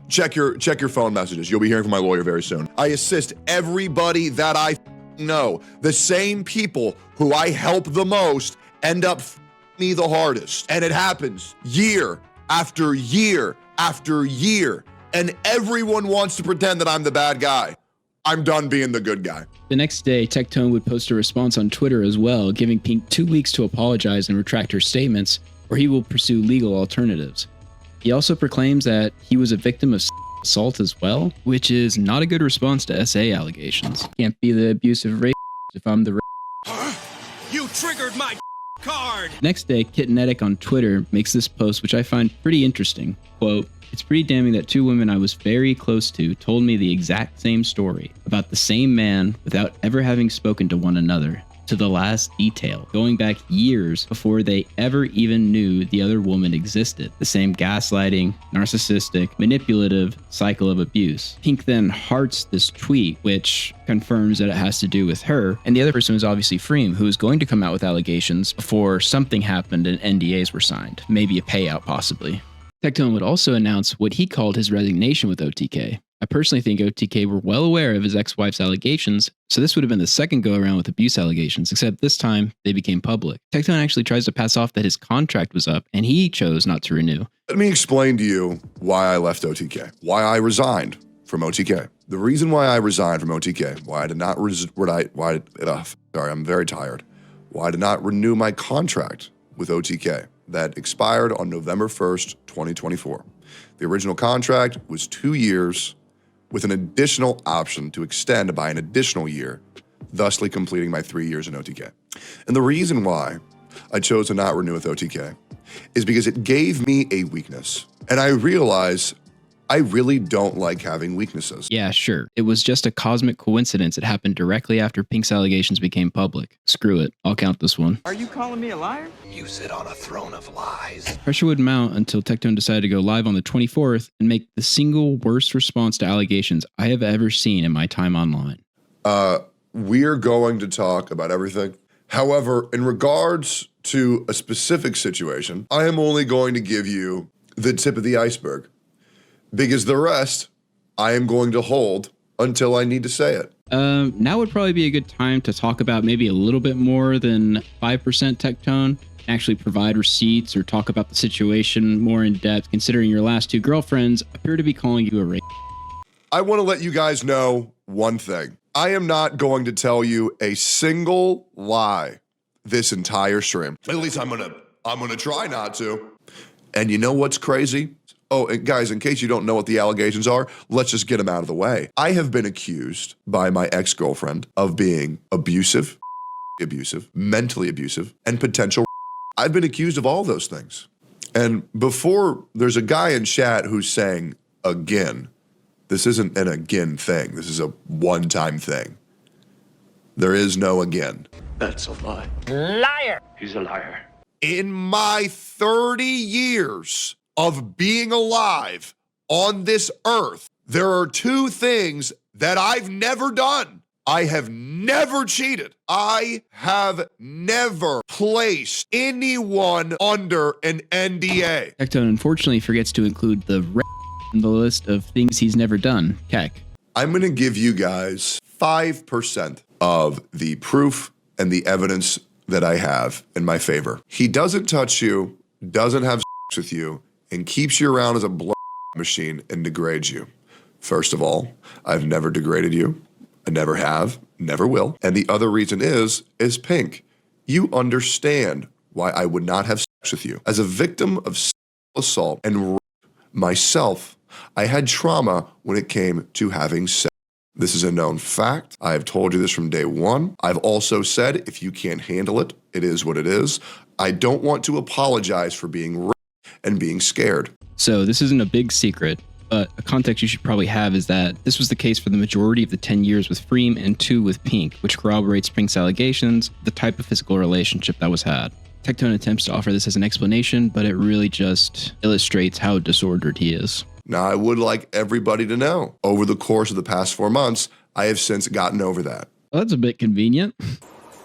Speaker 2: Check your phone messages. You'll be hearing from my lawyer very soon. I assist everybody that I know. The same people who I help the most end up me the hardest. And it happens year after year after year. And everyone wants to pretend that I'm the bad guy. I'm done being the good guy.
Speaker 1: The next day, Tectone would post a response on Twitter as well, giving Pink 2 weeks to apologize and retract her statements, or he will pursue legal alternatives. He also proclaims that he was a victim of assault as well, which is not a good response to SA allegations. Can't be the abusive rape if I'm the
Speaker 12: You triggered my card!
Speaker 1: Next day, Kitnetic on Twitter makes this post, which I find pretty interesting. Quote, "It's pretty damning that two women I was very close to told me the exact same story about the same man without ever having spoken to one another, to the last detail, going back years before they ever even knew the other woman existed. The same gaslighting, narcissistic, manipulative cycle of abuse." Pink then hearts this tweet, which confirms that it has to do with her. And the other person was obviously Fream, who was going to come out with allegations before something happened and NDAs were signed. Maybe a payout, possibly. Tectone would also announce what he called his resignation with OTK. I personally think OTK were well aware of his ex-wife's allegations, so this would have been the second go-around with abuse allegations, except this time they became public. Tectone actually tries to pass off that his contract was up, and he chose not to renew.
Speaker 2: Let me explain to you why I left OTK, why I resigned from OTK. The reason why I resigned from OTK, why I did not I'm very tired. Why I did not renew my contract with OTK that expired on November 1st, 2024. The original contract was 2 years with an additional option to extend by an additional year, thusly completing my 3 years in OTK. And the reason why I chose to not renew with OTK is because it gave me a weakness. And I realize I really don't like having weaknesses.
Speaker 1: Yeah, sure. It was just a cosmic coincidence. It happened directly after Pink's allegations became public. Screw it. I'll count this one.
Speaker 12: Are you calling me a liar? You sit on a throne of lies.
Speaker 1: Pressure would mount until Tectone decided to go live on the 24th and make the single worst response to allegations I have ever seen in my time online.
Speaker 2: We're going to talk about everything. However, in regards to a specific situation, I am only going to give you the tip of the iceberg, because the rest I am going to hold until I need to say it.
Speaker 1: Now would probably be a good time to talk about maybe a little bit more than 5% Tectone, actually provide receipts or talk about the situation more in depth, considering your last two girlfriends appear to be calling you a rape.
Speaker 2: I want to let you guys know one thing. I am not going to tell you a single lie this entire stream. At least I'm gonna try not to. And you know what's crazy? Oh, and guys, in case you don't know what the allegations are, let's just get them out of the way. I have been accused by my ex-girlfriend of being abusive, mentally abusive, and potential. I've been accused of all those things. And before, there's a guy in chat who's saying, again, this isn't an again thing. This is a one-time thing. There is no again.
Speaker 12: That's a lie.
Speaker 8: Liar!
Speaker 12: He's a liar.
Speaker 2: In my 30 years of being alive on this earth, there are two things that I've never done. I have never cheated. I have never placed anyone under an NDA.
Speaker 1: Tectone unfortunately forgets to include the in the list of things he's never done. Keck.
Speaker 2: I'm going to give you guys 5% of the proof and the evidence that I have in my favor. He doesn't touch you, doesn't have sex with you, and keeps you around as a blood machine and degrades you. First of all, I've never degraded you. I never have, never will. And the other reason is Pink. You understand why I would not have sex with you. As a victim of sexual assault and rape myself, I had trauma when it came to having sex. This is a known fact. I have told you this from day one. I've also said, if you can't handle it, it is what it is. I don't want to apologize for being raped and being scared.
Speaker 1: So this isn't a big secret, but a context you should probably have is that this was the case for the majority of the 10 years with Fream and 2 with Pink, which corroborates Pink's allegations, the type of physical relationship that was had. Tectone attempts to offer this as an explanation, but it really just illustrates how disordered he is.
Speaker 2: Now, I would like everybody to know, over the course of the past 4 months, I have since gotten over that.
Speaker 1: Well, that's a bit convenient.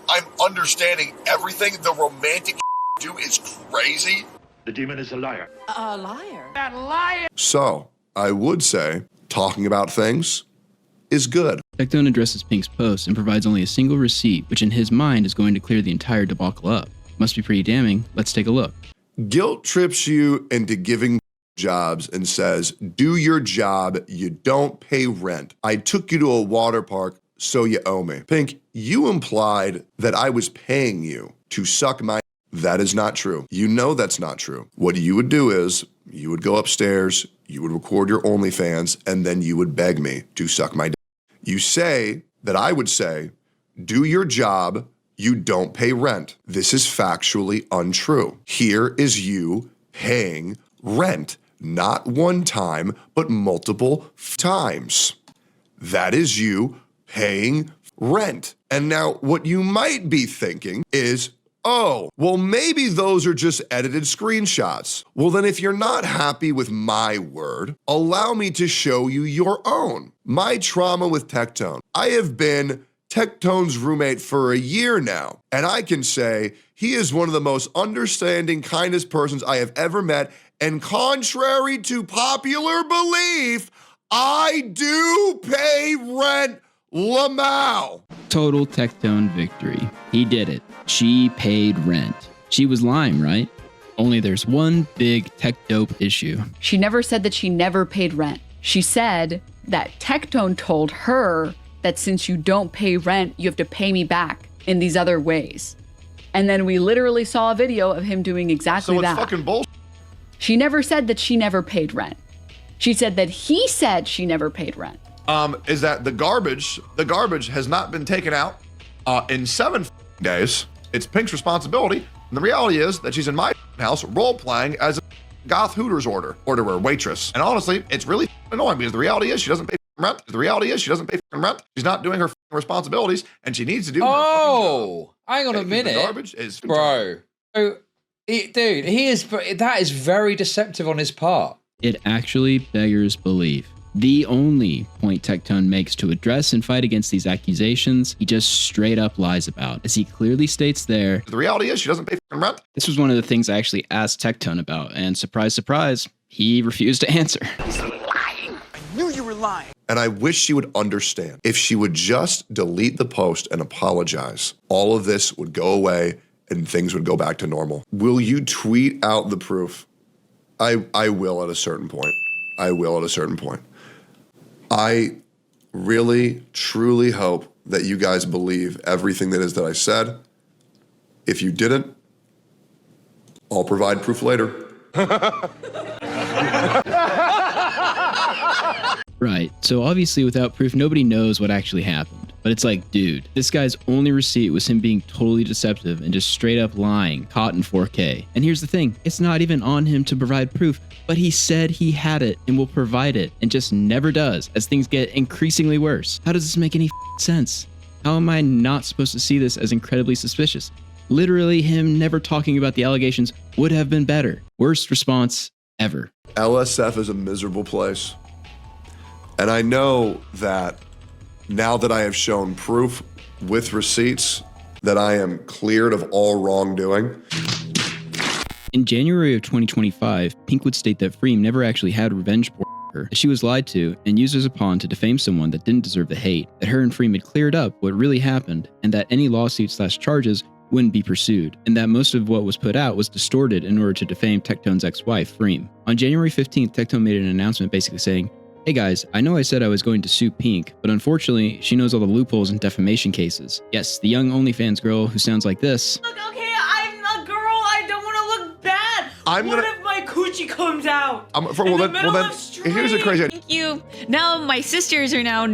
Speaker 9: I'm understanding everything the romantic do is crazy.
Speaker 12: The demon is a liar.
Speaker 7: A liar. That liar.
Speaker 9: So, I would say, talking about things is good.
Speaker 1: Tectone addresses Pink's post and provides only a single receipt, which in his mind is going to clear the entire debacle up. Must be pretty damning. Let's take a look.
Speaker 9: Guilt trips you into giving jobs and says, do your job, you don't pay rent. I took you to a water park, so you owe me. Pink, you implied that I was paying you to suck my. That is not true. You know that's not true. What you would do is, you would go upstairs, you would record your OnlyFans, and then you would beg me to suck my dick. You say that I would say, do your job, you don't pay rent. This is factually untrue. Here is you paying rent, not one time, but multiple times. That is you paying rent. And now what you might be thinking is, oh, well, maybe those are just edited screenshots. Well, then if you're not happy with my word, allow me to show you your own. My trauma with Tectone. I have been Tectone's roommate for a year now, and I can say he is one of the most understanding, kindest persons I have ever met, and contrary to popular belief, I do pay rent, Lamau.
Speaker 1: Total Tectone victory. He did it. She paid rent. She was lying, right? Only there's one big tech dope issue.
Speaker 13: She never said that she never paid rent. She said that Tectone told her that since you don't pay rent, you have to pay me back in these other ways. And then we literally saw a video of him doing exactly that.
Speaker 9: So it's fucking bullshit.
Speaker 13: She never said that she never paid rent. She said that he said she never paid rent.
Speaker 2: Is that the garbage has not been taken out in 7 days. It's Pink's responsibility. And the reality is that she's in my house role-playing as a goth Hooters orderer, waitress. And honestly, it's really annoying because the reality is she doesn't pay rent. The reality is she doesn't pay rent. She's not doing her responsibilities, and she needs to do her
Speaker 6: Oh, hang on a minute.
Speaker 2: The garbage is
Speaker 6: Bro. Dude, that is very deceptive on his part.
Speaker 1: It actually beggars belief. The only point Tectone makes to address and fight against these accusations, he just straight up lies about. As he clearly states there,
Speaker 2: the reality is she doesn't pay rent.
Speaker 1: This was one of the things I actually asked Tectone about, and surprise, surprise, he refused to answer.
Speaker 12: He's lying. I knew you were lying.
Speaker 9: And I wish she would understand. If she would just delete the post and apologize, all of this would go away and things would go back to normal. Will you tweet out the proof? I will at a certain point. I will at a certain point. I really, truly hope that you guys believe everything that is that I said. If you didn't, I'll provide proof later.
Speaker 1: Right, so obviously without proof, nobody knows what actually happened. But it's like, dude, this guy's only receipt was him being totally deceptive and just straight up lying, caught in 4K. And here's the thing, it's not even on him to provide proof, but he said he had it and will provide it and just never does as things get increasingly worse. How does this make any sense? How am I not supposed to see this as incredibly suspicious? Literally him never talking about the allegations would have been better. Worst response ever.
Speaker 9: LSF is a miserable place. And I know that now that I have shown proof with receipts that I am cleared of all wrongdoing.
Speaker 1: In January of 2025, Pink would state that Fream never actually had revenge porn for her, that she was lied to and used as a pawn to defame someone that didn't deserve the hate, that her and Fream had cleared up what really happened, and that any lawsuits/charges wouldn't be pursued, and that most of what was put out was distorted in order to defame Tectone's ex-wife, Fream. On January 15th, Tectone made an announcement basically saying, "Hey guys, I know I said I was going to sue Pink, but unfortunately, she knows all the loopholes in defamation cases. Yes, the young OnlyFans girl who sounds like this."
Speaker 3: Look, okay, I'm a girl. I don't want to look bad. What if my coochie comes out?
Speaker 2: Here's the crazy.
Speaker 10: Thank you. Now my sisters are now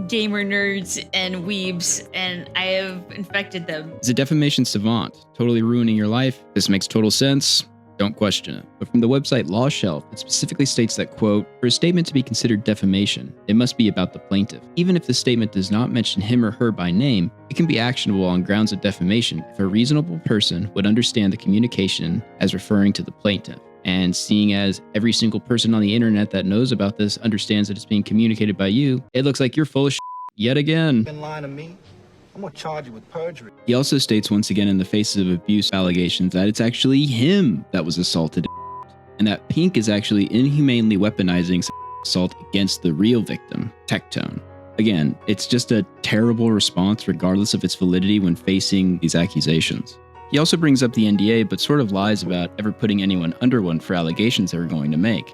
Speaker 10: gamer nerds and weebs, and I have infected them.
Speaker 1: Is a defamation savant, totally ruining your life? This makes total sense. Don't question it. But from the website Law Shelf, it specifically states that, quote, for a statement to be considered defamation, it must be about the plaintiff. Even if the statement does not mention him or her by name, it can be actionable on grounds of defamation if a reasonable person would understand the communication as referring to the plaintiff. And seeing as every single person on the internet that knows about this understands that it's being communicated by you, it looks like you're full of shit yet again.
Speaker 12: Been lying to me. I'm gonna charge you with perjury.
Speaker 1: He also states once again in the faces of abuse allegations that it's actually him that was assaulted, and that Pink is actually inhumanely weaponizing assault against the real victim, Tectone. Again, it's just a terrible response regardless of its validity when facing these accusations. He also brings up the NDA, but sort of lies about ever putting anyone under one for allegations they were going to make.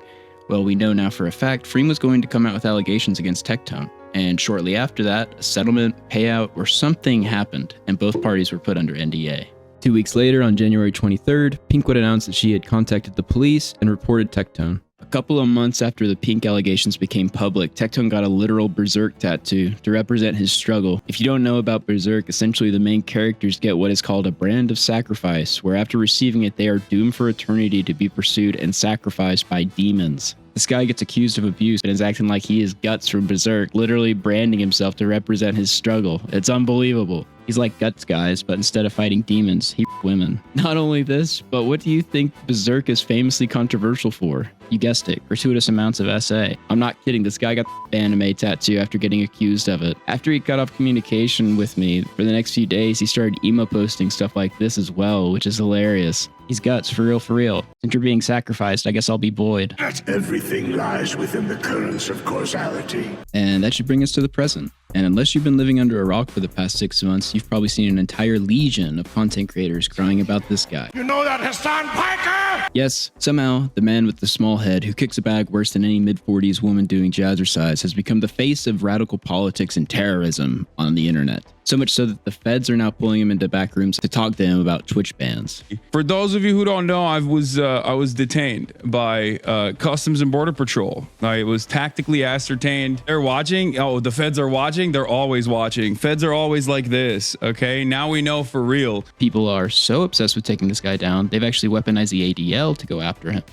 Speaker 1: Well, we know now for a fact Fream was going to come out with allegations against Tectone, and shortly after that, a settlement, payout, or something happened, and both parties were put under NDA. 2 weeks later, on January 23rd, Pink would announce that she had contacted the police and reported Tectone. A couple of months after the Pink allegations became public, Tectone got a literal Berserk tattoo to represent his struggle. If you don't know about Berserk, essentially the main characters get what is called a brand of sacrifice, where after receiving it, they are doomed for eternity to be pursued and sacrificed by demons. This guy gets accused of abuse and is acting like he is Guts from Berserk, literally branding himself to represent his struggle. It's unbelievable. He's like Guts, guys, but instead of fighting demons, he women. Not only this, but what do you think Berserk is famously controversial for? You guessed it, gratuitous amounts of SA. I'm not kidding, this guy got the anime tattoo after getting accused of it. After he cut off communication with me, for the next few days, he started emo posting stuff like this as well, which is hilarious. He's Guts, for real, for real. Since you're being sacrificed, I guess I'll be Boyd.
Speaker 14: That everything lies within the currents of causality.
Speaker 1: And that should bring us to the present. And unless you've been living under a rock for the past 6 months, you've probably seen an entire legion of content creators crying about this guy.
Speaker 14: You know that Hasan Piker?
Speaker 1: Yes, somehow, the man with the small head who kicks a bag worse than any mid-40s woman doing jazzercise has become the face of radical politics and terrorism on the internet. So much so that the feds are now pulling him into back rooms to talk to him about Twitch bans.
Speaker 15: For those of you who don't know, I was detained by Customs and Border Patrol. I was tactically ascertained. They're watching. Oh, the feds are watching. They're always watching. Feds are always like this. Okay, now we know for real.
Speaker 1: People are so obsessed with taking this guy down, they've actually weaponized the ADL to go after him.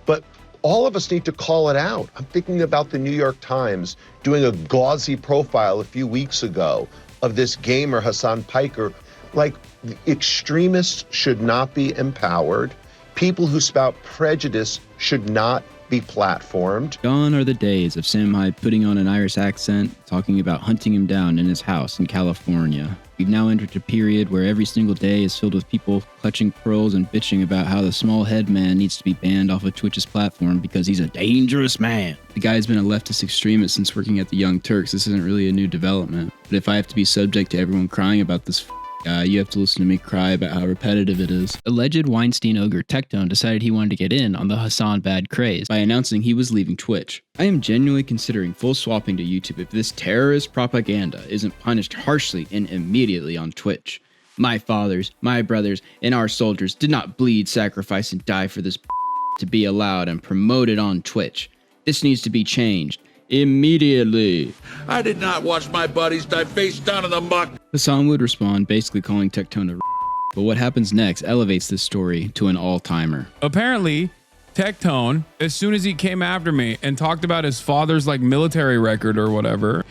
Speaker 16: But all of us need to call it out. I'm thinking about the New York Times doing a gauzy profile a few weeks ago of this gamer, Hasan Piker. Like, extremists should not be empowered. People who spout prejudice should not be platformed.
Speaker 1: Gone are the days of Sam Hyde putting on an Irish accent, talking about hunting him down in his house in California. We've now entered a period where every single day is filled with people clutching pearls and bitching about how the small head man needs to be banned off of Twitch's platform because he's a dangerous man. The guy's been a leftist extremist since working at the Young Turks. This isn't really a new development. But if I have to be subject to everyone crying about this guy, you have to listen to me cry about how repetitive it is. Alleged Weinstein ogre Tectone decided he wanted to get in on the Hasan bad craze by announcing he was leaving Twitch. I am genuinely considering full swapping to YouTube if this terrorist propaganda isn't punished harshly and immediately on Twitch. My fathers, my brothers, and our soldiers did not bleed, sacrifice, and die for this to be allowed and promoted on Twitch. This needs to be changed. Immediately.
Speaker 17: I did not watch my buddies die face down in the muck.
Speaker 1: Hasan would respond, basically calling Tectone a but what happens next elevates this story to an all-timer.
Speaker 15: Apparently, Tectone, as soon as he came after me and talked about his father's like military record or whatever,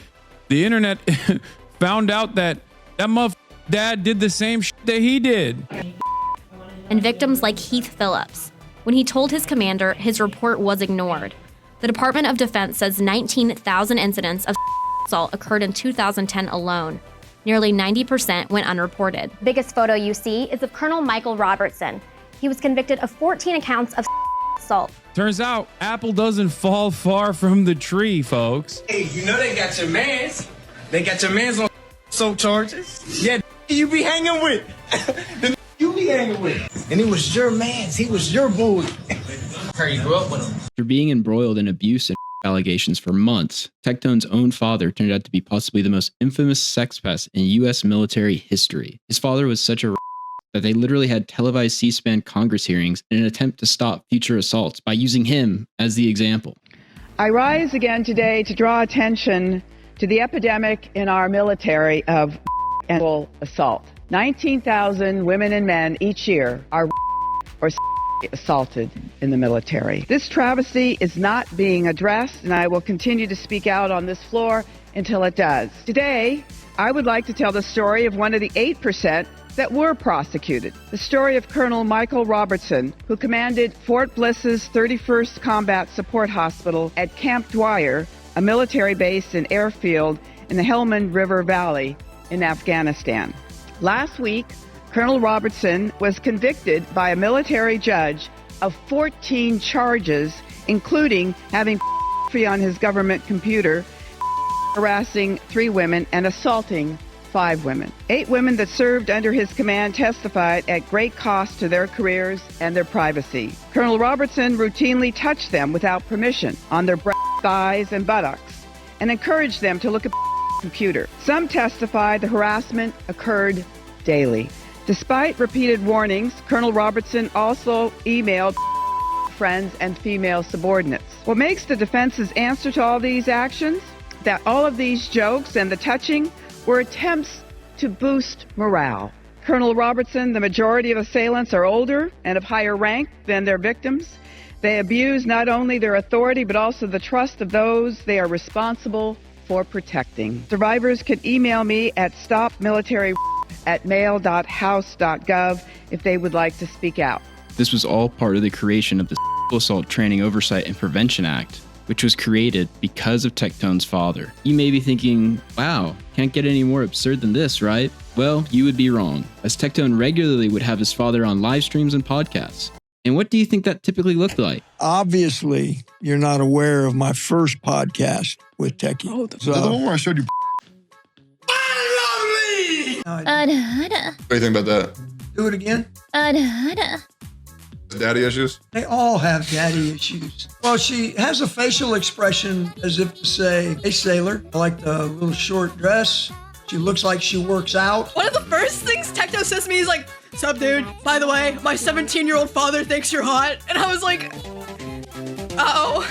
Speaker 15: the internet found out that dad did the same shit that he did.
Speaker 18: And victims like Heath Phillips. When he told his commander, his report was ignored. The Department of Defense says 19,000 incidents of assault occurred in 2010 alone. Nearly 90% went unreported.
Speaker 19: The biggest photo you see is of Colonel Michael Robertson. He was convicted of 14 accounts of assault.
Speaker 15: Turns out, apple doesn't fall far from the tree, folks.
Speaker 20: Hey, you know they got your mans. They got your mans on assault charges. Yeah, you be hanging with. The you be hanging with. And he was your mans. He was your boy. You grew up with him.
Speaker 1: After being embroiled in abuse and allegations for months, Tectone's own father turned out to be possibly the most infamous sex pest in U.S. military history. His father was such a that they literally had televised C-SPAN Congress hearings in an attempt to stop future assaults by using him as the example.
Speaker 21: I rise again today to draw attention to the epidemic in our military of assault. 19,000 women and men each year are or assaulted in the military. This travesty is not being addressed, and I will continue to speak out on this floor until it does. Today, I would like to tell the story of one of the 8% that were prosecuted. The story of Colonel Michael Robertson, who commanded Fort Bliss's 31st Combat Support Hospital at Camp Dwyer, a military base and airfield in the Helmand River Valley, in Afghanistan. Last week, Colonel Robertson was convicted by a military judge of 14 charges, including having on his government computer, harassing 3 women, and assaulting 5 women. 8 women that served under his command testified at great cost to their careers and their privacy. Colonel Robertson routinely touched them without permission on their breasts, thighs, and buttocks, and encouraged them to look at the computer. Some testified the harassment occurred daily. Despite repeated warnings, Colonel Robertson also emailed friends and female subordinates. What makes the defense's answer to all these actions? That all of these jokes and the touching were attempts to boost morale. Colonel Robertson, the majority of assailants are older and of higher rank than their victims. They abuse not only their authority, but also the trust of those they are responsible for protecting. Survivors can email me at stopmilitary@mail.house.gov if they would like to speak out.
Speaker 1: This was all part of the creation of the Sexual Assault Training Oversight and Prevention Act, which was created because of Tectone's father. You may be thinking, wow, can't get any more absurd than this, right? Well, you would be wrong, as Tectone regularly would have his father on live streams and podcasts. And what do you think that typically looked like?
Speaker 4: Obviously, you're not aware of my first podcast with Techie.
Speaker 2: Oh, the one where I showed you.
Speaker 4: What
Speaker 2: do you think about that?
Speaker 4: Do it again.
Speaker 2: Daddy issues?
Speaker 4: They all have daddy issues. Well, she has a facial expression as if to say, hey, sailor, I like the little short dress. She looks like she works out.
Speaker 22: One of the first things Tecto says to me is like, sup, dude? By the way, my 17-year-old father thinks you're hot. And I was like, uh-oh.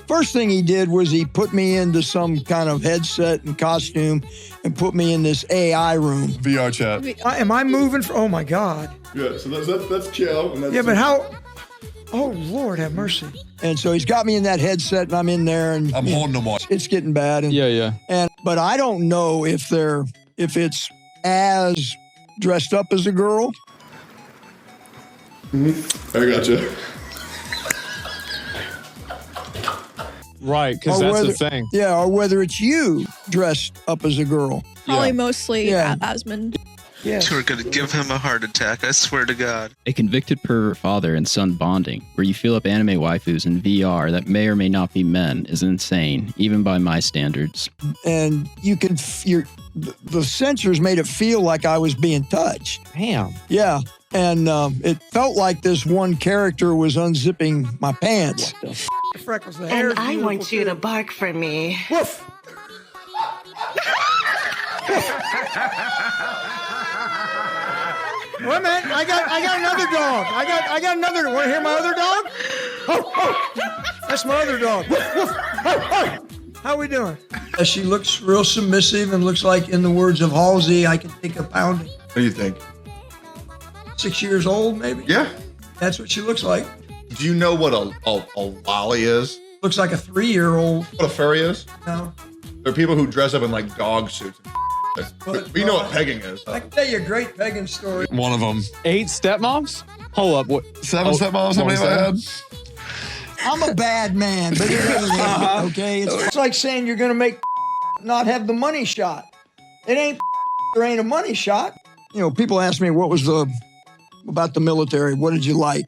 Speaker 4: First thing he did was he put me into some kind of headset and costume and put me in this AI room.
Speaker 2: VR chat.
Speaker 4: Am I moving? Oh, my God.
Speaker 2: Yeah, so that's chill. And that's
Speaker 4: yeah, but how? Oh, Lord, have mercy. And so he's got me in that headset, and I'm in there, and
Speaker 2: I'm holding them on.
Speaker 4: It's getting bad. And, but I don't know if it's as dressed up as a girl.
Speaker 2: Mm-hmm. I gotcha.
Speaker 23: Right, because that's the thing.
Speaker 4: Yeah, or whether it's you dressed up as a girl.
Speaker 22: Probably mostly Asmund.
Speaker 24: Yes. We're going to give him a heart attack, I swear to God.
Speaker 1: A convicted pervert father and son bonding, where you feel up anime waifus in VR that may or may not be men, is insane, even by my standards.
Speaker 4: And you can, the sensors made it feel like I was being touched.
Speaker 23: Damn.
Speaker 4: Yeah. And it felt like this one character was unzipping my pants. What the freckles? The hair
Speaker 7: And I want you to bark for me.
Speaker 4: Woof. Wait a minute, I got another dog. I got another. Want to hear my other dog? Oh, that's my other dog. How we doing? She looks real submissive and looks like, in the words of Halsey, I can take a pounding.
Speaker 2: What do you think?
Speaker 4: 6 years old, maybe?
Speaker 2: Yeah.
Speaker 4: That's what she looks like.
Speaker 2: Do you know what a lolly is?
Speaker 4: Looks like a 3-year-old.
Speaker 2: What a furry is?
Speaker 4: No.
Speaker 2: There are people who dress up in like dog suits. But you know what pegging is.
Speaker 4: I can tell you a great pegging story.
Speaker 2: One of them.
Speaker 23: 8 stepmoms? Hold up. What?
Speaker 2: 7 stepmoms? How many have I had?
Speaker 4: I'm a bad man, but okay? It's like saying you're going to not have the money shot. It ain't there ain't a money shot. You know, people ask me, what was about the military? What did you like?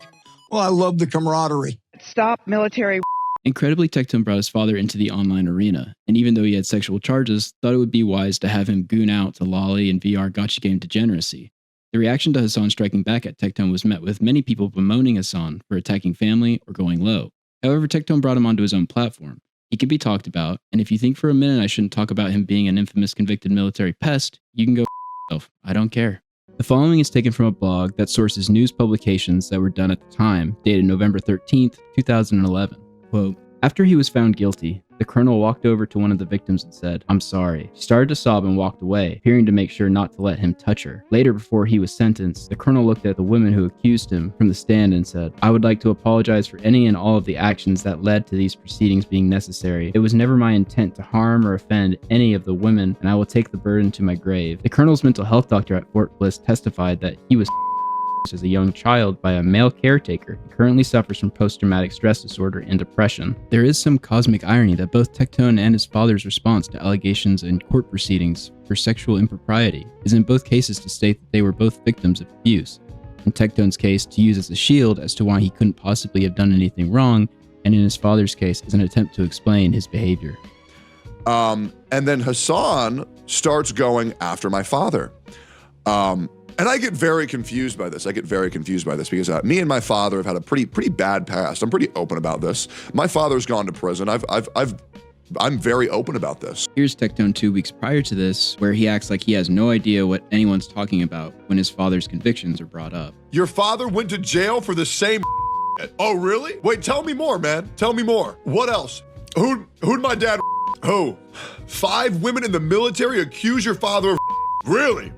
Speaker 4: Well, I love the camaraderie.
Speaker 21: Stop military.
Speaker 1: Incredibly, Tectone brought his father into the online arena, and even though he had sexual charges, thought it would be wise to have him goon out to lolly and VR gotcha game degeneracy. The reaction to Hasan striking back at Tectone was met with many people bemoaning Hasan for attacking family or going low. However, Tectone brought him onto his own platform. He can be talked about, and if you think for a minute I shouldn't talk about him being an infamous convicted military pest, you can go yourself. I don't care. The following is taken from a blog that sources news publications that were done at the time, dated November 13th, 2011. Quote, after he was found guilty, the colonel walked over to one of the victims and said, I'm sorry. She started to sob and walked away, appearing to make sure not to let him touch her. Later, before he was sentenced, the colonel looked at the women who accused him from the stand and said, I would like to apologize for any and all of the actions that led to these proceedings being necessary. It was never my intent to harm or offend any of the women, and I will take the burden to my grave. The colonel's mental health doctor at Fort Bliss testified that he was as a young child by a male caretaker. He currently suffers from post-traumatic stress disorder and depression. There is some cosmic irony that both Tectone and his father's response to allegations in court proceedings for sexual impropriety is in both cases to state that they were both victims of abuse. In Tectone's case, to use as a shield as to why he couldn't possibly have done anything wrong, and in his father's case, as an attempt to explain his behavior.
Speaker 2: And then Hasan starts going after my father. And I get very confused by this. Because me and my father have had a pretty bad past. I'm pretty open about this. My father's gone to prison. I'm very open about this.
Speaker 1: Here's Tectone 2 weeks prior to this, where he acts like he has no idea what anyone's talking about when his father's convictions are brought up.
Speaker 2: Your father went to jail for the same Oh, really? Wait, tell me more, man. Tell me more. What else? Who'd my dad Who? 5 women in the military accuse your father of Really?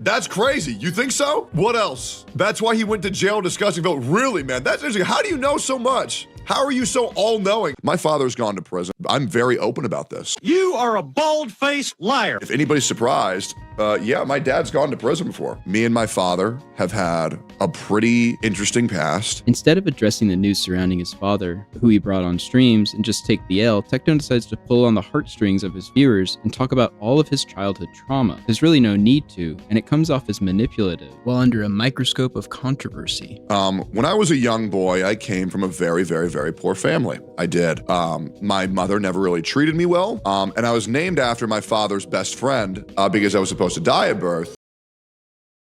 Speaker 2: That's crazy. You think so? What else? That's why he went to jail discussing vote. Really, man? That's interesting. How do you know so much? How are you so all-knowing? My father's gone to prison. I'm very open about this.
Speaker 5: You are a bald-faced liar.
Speaker 2: If anybody's surprised, yeah, my dad's gone to prison before. Me and my father have had a pretty interesting past.
Speaker 1: Instead of addressing the news surrounding his father, who he brought on streams, and just take the L, Tectone decides to pull on the heartstrings of his viewers and talk about all of his childhood trauma. There's really no need to, and it comes off as manipulative, while under a microscope of controversy.
Speaker 2: When I was a young boy, I came from a very, very, very poor family. I did. My mother never really treated me well, and I was named after my father's best friend because I was supposed to die at birth.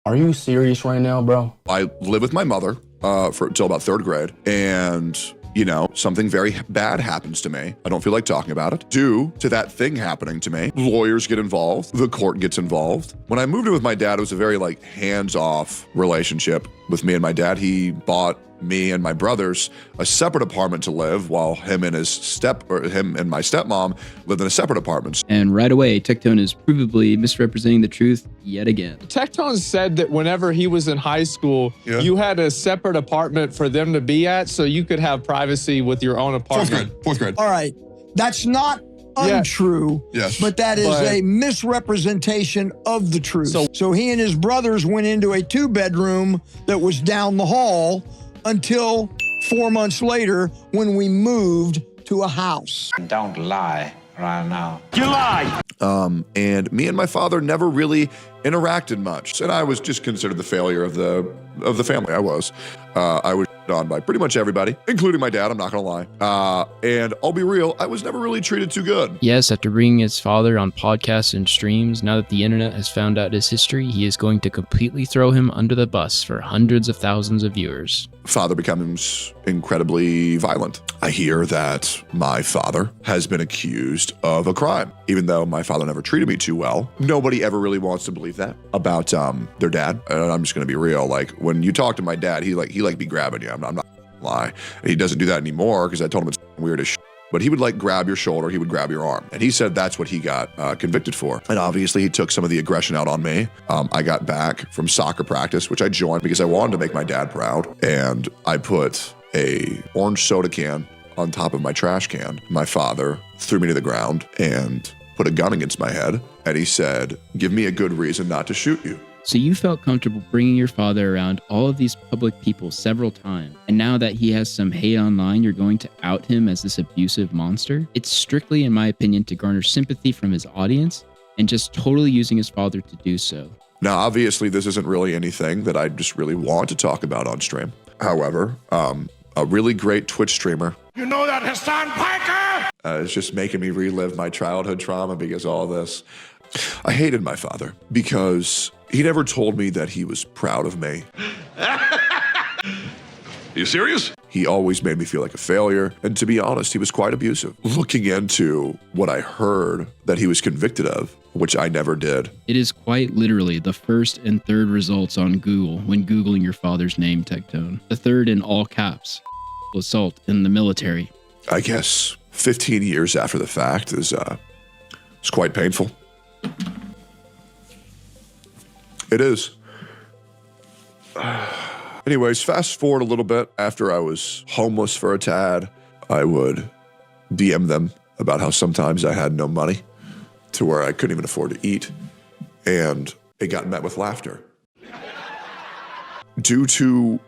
Speaker 8: Are you serious right now, bro?
Speaker 2: I lived with my mother until about 3rd grade, and you know, something very bad happens to me. I don't feel like talking about it. Due to that thing happening to me, lawyers get involved, the court gets involved. When I moved in with my dad, it was a very like hands-off relationship with me and my dad. He bought me and my brothers a separate apartment to live, while him and my stepmom lived in a separate apartment.
Speaker 1: And right away, Tectone is provably misrepresenting the truth yet again.
Speaker 23: Tectone said that whenever he was in high school, you had a separate apartment for them to be at, so you could have privacy with your own apartment.
Speaker 2: Fourth grade.
Speaker 4: All right, that's not untrue, but that is a misrepresentation of the truth. So he and his brothers went into a 2-bedroom that was down the hall until 4 months later when we moved to a house.
Speaker 8: Don't lie right now.
Speaker 5: You lie!
Speaker 2: And me and my father never really interacted much, and I was just considered the failure of the family. I was on by pretty much everybody, including my dad, I'm not gonna lie. And I'll be real, I was never really treated too good.
Speaker 1: Yes, after bringing his father on podcasts and streams, now that the internet has found out his history, he is going to completely throw him under the bus for hundreds of thousands of viewers.
Speaker 2: Father becomes incredibly violent. I hear that my father has been accused of a crime, even though my father never treated me too well. Nobody ever really wants to believe that about their dad. And I'm just gonna be real. Like when you talk to my dad, he be grabbing you. I'm not gonna lie. And he doesn't do that anymore because I told him it's weird as shit. But he would like grab your shoulder, he would grab your arm. And he said that's what he got convicted for. And obviously he took some of the aggression out on me. I got back from soccer practice, which I joined because I wanted to make my dad proud. And I put a orange soda can on top of my trash can. My father threw me to the ground and put a gun against my head. And he said, "Give me a good reason not to shoot you."
Speaker 1: So you felt comfortable bringing your father around all of these public people several times, and now that he has some hate online, you're going to out him as this abusive monster? It's strictly, in my opinion, to garner sympathy from his audience, and just totally using his father to do so.
Speaker 2: Now, obviously, this isn't really anything that I just really want to talk about on stream. However, a really great Twitch streamer.
Speaker 5: You know that Hasan Piker?
Speaker 2: It's just making me relive my childhood trauma because of all this. I hated my father because he never told me that he was proud of me.
Speaker 5: You serious?
Speaker 2: He always made me feel like a failure. And to be honest, he was quite abusive. Looking into what I heard that he was convicted of, which I never did.
Speaker 1: It is quite literally the 1st and 3rd results on Google when Googling your father's name, Tectone. The 3rd in all caps, assault in the military.
Speaker 2: I guess 15 years after the fact is quite painful. It is. Anyways, fast forward a little bit. After I was homeless for a tad, I would DM them about how sometimes I had no money to where I couldn't even afford to eat. And it got met with laughter. due to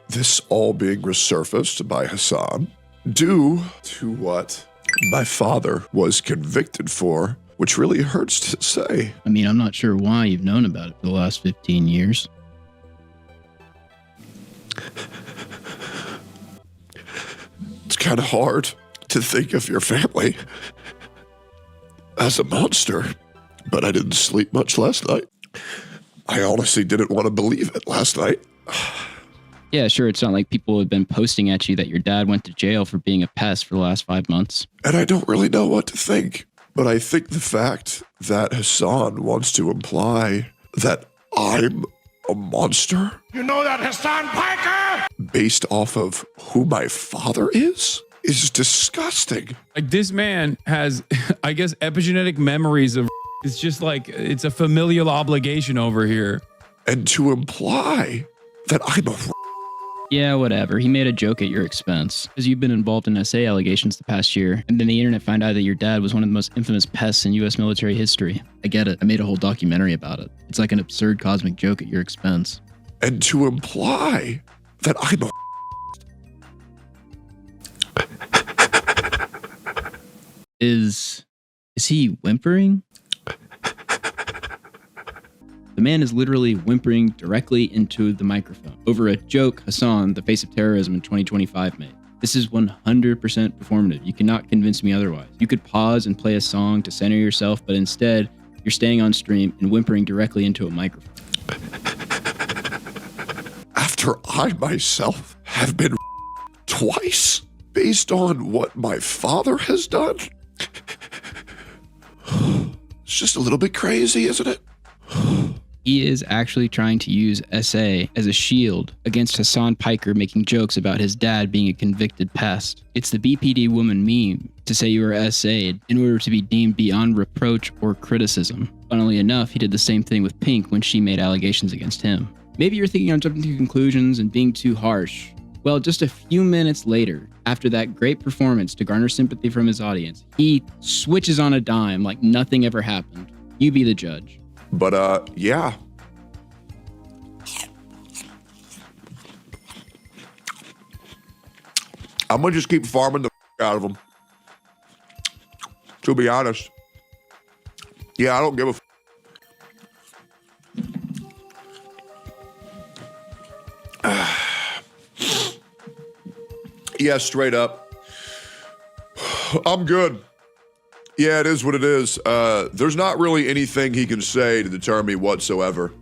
Speaker 2: this all being resurfaced by Hasan, due to what my father was convicted for, which really hurts to say.
Speaker 1: I mean, I'm not sure why you've known about it for the last 15 years.
Speaker 2: It's kind of hard to think of your family as a monster, but I didn't sleep much last night. I honestly didn't want to believe it last night.
Speaker 1: Yeah, sure, it's not like people have been posting at you that your dad went to jail for being a pest for the last 5 months.
Speaker 2: And I don't really know what to think, but I think the fact that Hasan wants to imply that I'm a monster
Speaker 5: You know that, Hasan Piker?
Speaker 2: based off of who my father is disgusting.
Speaker 15: Like, this man has, I guess, epigenetic memories of. It's just like, it's a familial obligation over here.
Speaker 2: And to imply that I'm a.
Speaker 1: Yeah, whatever. He made a joke at your expense because you've been involved in SA allegations the past year, and then the internet found out that your dad was one of the most infamous pests in U.S. military history. I get it. I made a whole documentary about it. It's like an absurd cosmic joke at your expense.
Speaker 2: And to imply that I'm a.
Speaker 1: Is he whimpering? The man is literally whimpering directly into the microphone over a joke Hasan, the face of terrorism in 2025, made. This is 100% performative. You cannot convince me otherwise. You could pause and play a song to center yourself, but instead, you're staying on stream and whimpering directly into a microphone.
Speaker 2: After I myself have been twice based on what my father has done? It's just a little bit crazy, isn't it?
Speaker 1: He is actually trying to use SA as a shield against Hasan Piker making jokes about his dad being a convicted pest. It's the BPD woman meme to say you were SA'd in order to be deemed beyond reproach or criticism. Funnily enough, he did the same thing with Pink when she made allegations against him. Maybe you're thinking I'm jumping to conclusions and being too harsh. Well, just a few minutes later, after that great performance to garner sympathy from his audience, he switches on a dime like nothing ever happened. You be the judge.
Speaker 2: But, yeah. I'm gonna just keep farming the out of them. To be honest. Yeah, I don't give a Yeah, straight up. I'm good. Yeah, it is what it is. There's not really anything he can say to deter me whatsoever,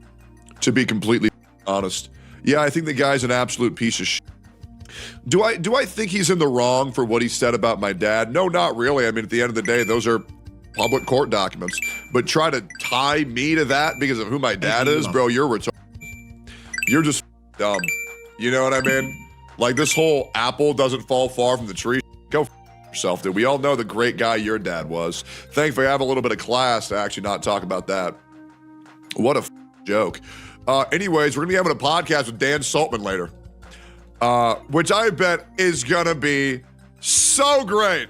Speaker 2: to be completely honest. Yeah, I think the guy's an absolute piece of shit. Do I think he's in the wrong for what he said about my dad? No, not really. I mean, at the end of the day, those are public court documents. But try to tie me to that because of who my dad is, bro, you're retarded. You're just dumb. You know what I mean? Like, this whole apple doesn't fall far from the tree. Go yourself, dude. We all know the great guy your dad was. Thankfully, I have a little bit of class to actually not talk about that. What a joke. Anyways, we're going to be having a podcast with Dan Saltman later, which I bet is going to be so great.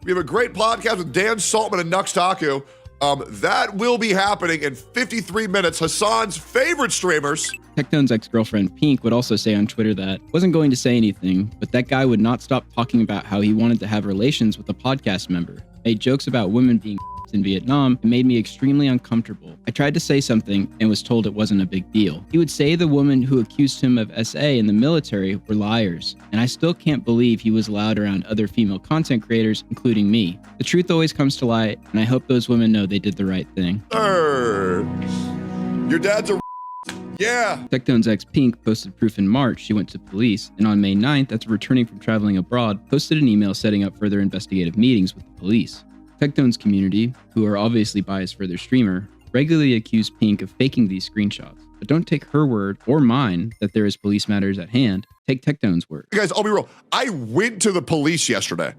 Speaker 2: We have a great podcast with Dan Saltman and Nux Taku. That will be happening in 53 minutes. Hasan's favorite streamers.
Speaker 1: Tectone's ex-girlfriend Pink would also say on Twitter that wasn't going to say anything, but that guy would not stop talking about how he wanted to have relations with a podcast member, made jokes about women being in Vietnam, and made me extremely uncomfortable. I tried to say something and was told it wasn't a big deal. He would say the women who accused him of SA in the military were liars, and I still can't believe he was allowed around other female content creators, including me. The truth always comes to light, and I hope those women know they did the right thing.
Speaker 2: Your dad's a yeah.
Speaker 1: Tectone's ex Pink posted proof in March she went to police, and on May 9th, after returning from traveling abroad, posted an email setting up further investigative meetings with the police. Tectone's community, who are obviously biased for their streamer, regularly accuse Pink of faking these screenshots. But don't take her word or mine that there is police matters at hand. Take Tectone's word.
Speaker 2: Guys, I'll be real. I went to the police yesterday.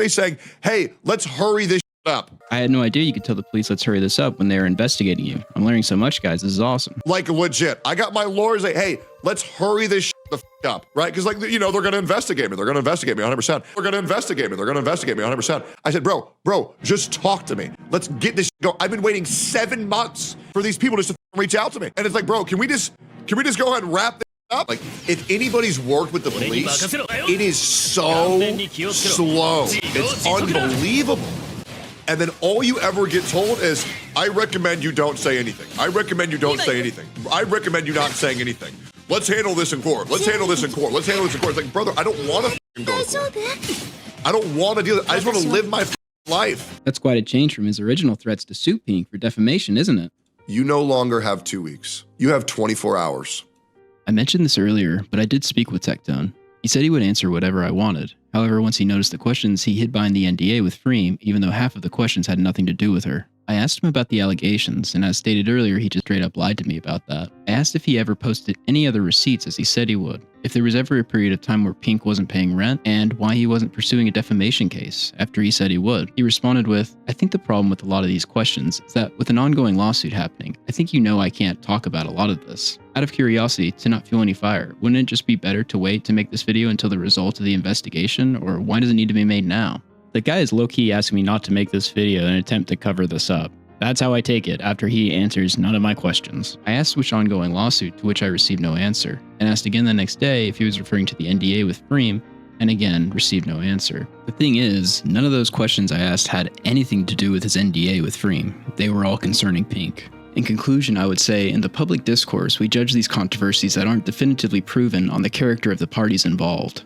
Speaker 2: Saying, hey, let's hurry this up.
Speaker 1: I had no idea you could tell the police, let's hurry this up when they're investigating you. I'm learning so much, guys. This is awesome.
Speaker 2: Like, legit. I got my lawyers like, hey, let's hurry this the up, right? Because like, you know, they're going to investigate me. They're going to investigate me 100%. They're going to investigate me. They're going to investigate me 100%. I said, bro, just talk to me. Let's get this go. I've been waiting 7 months for these people just to reach out to me. And it's like, bro, can we just go ahead and wrap this up? Like, if anybody's worked with the police, it is so slow. It's unbelievable. And then all you ever get told is, I recommend you don't say anything. I recommend you don't say anything. I recommend you not saying anything. Let's handle this in court. Let's handle this in court. Let's handle this in court. It's like, brother, I don't want to go to court. I don't want to deal with it. I just want to live my life.
Speaker 1: That's quite a change from his original threats to sue Pink for defamation, isn't it?
Speaker 2: You no longer have 2 weeks. You have 24 hours.
Speaker 1: I mentioned this earlier, but I did speak with Tectone. He said he would answer whatever I wanted. However, once he noticed the questions, he hid behind the NDA with Fream, even though half of the questions had nothing to do with her. I asked him about the allegations, and as stated earlier, he just straight up lied to me about that. I asked if he ever posted any other receipts as he said he would, if there was ever a period of time where Pink wasn't paying rent, and why he wasn't pursuing a defamation case after he said he would. He responded with, I think the problem with a lot of these questions is that with an ongoing lawsuit happening, I think you know I can't talk about a lot of this. Out of curiosity, to not fuel any fire, wouldn't it just be better to wait to make this video until the result of the investigation, or why does it need to be made now? The guy is low-key asking me not to make this video in an attempt to cover this up. That's how I take it after he answers none of my questions. I asked which ongoing lawsuit, to which I received no answer, and asked again the next day if he was referring to the NDA with Fream, and again received no answer. The thing is, none of those questions I asked had anything to do with his NDA with Fream. They were all concerning Pink. In conclusion, I would say, in the public discourse, we judge these controversies that aren't definitively proven on the character of the parties involved.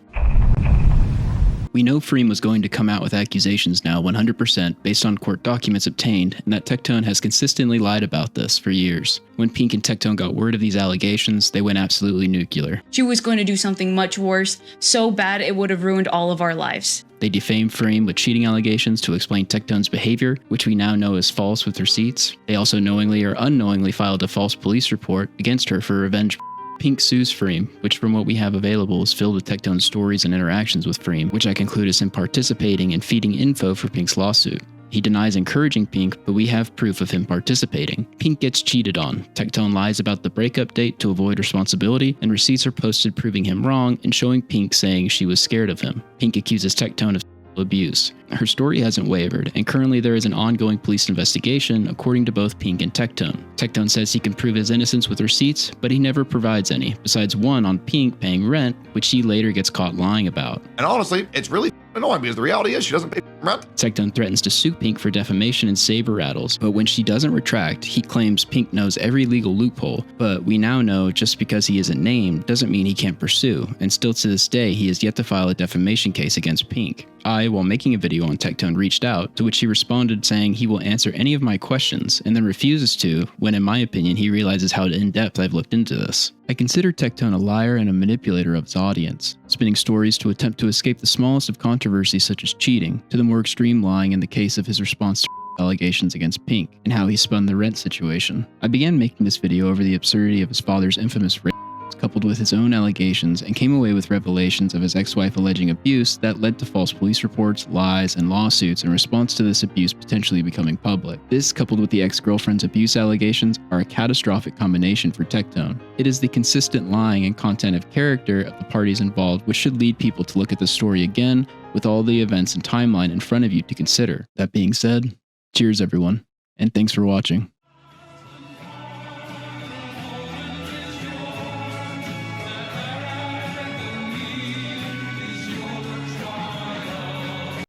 Speaker 1: We know Fream was going to come out with accusations now 100% based on court documents obtained, and that Tectone has consistently lied about this for years. When Pink and Tectone got word of these allegations, they went absolutely nuclear.
Speaker 10: She was going to do something much worse, so bad it would have ruined all of our lives.
Speaker 1: They defamed Fream with cheating allegations to explain Tectone's behavior, which we now know is false with receipts. They also knowingly or unknowingly filed a false police report against her for revenge. Pink sues Fream, which from what we have available is filled with Tectone's stories and interactions with Fream, which I conclude is him participating and feeding info for Pink's lawsuit. He denies encouraging Pink, but we have proof of him participating. Pink gets cheated on. Tectone lies about the breakup date to avoid responsibility, and receipts are posted proving him wrong and showing Pink saying she was scared of him. Pink accuses Tectone of abuse. Her story hasn't wavered, and currently there is an ongoing police investigation according to both Pink and Tectone. Tectone says he can prove his innocence with receipts, but he never provides any, besides one on Pink paying rent, which he later gets caught lying about.
Speaker 2: And honestly, it's really annoying because the reality is she doesn't pay rent.
Speaker 1: Tectone threatens to sue Pink for defamation and saber rattles, but when she doesn't retract, he claims Pink knows every legal loophole. But we now know just because he isn't named doesn't mean he can't pursue, and still to this day he has yet to file a defamation case against Pink. I, while making a video on Tectone, reached out, to which he responded saying he will answer any of my questions, and then refuses to, when in my opinion he realizes how in-depth I've looked into this. I consider Tectone a liar and a manipulator of his audience, spinning stories to attempt to escape the smallest of controversies such as cheating, to the more extreme lying in the case of his response to allegations against Pink, and how he spun the rent situation. I began making this video over the absurdity of his father's infamous rape, coupled with his own allegations, and came away with revelations of his ex-wife alleging abuse that led to false police reports, lies, and lawsuits in response to this abuse potentially becoming public. This, coupled with the ex-girlfriend's abuse allegations, are a catastrophic combination for Tectone. It is the consistent lying and content of character of the parties involved which should lead people to look at the story again with all the events and timeline in front of you to consider. That being said, cheers everyone, and thanks for watching.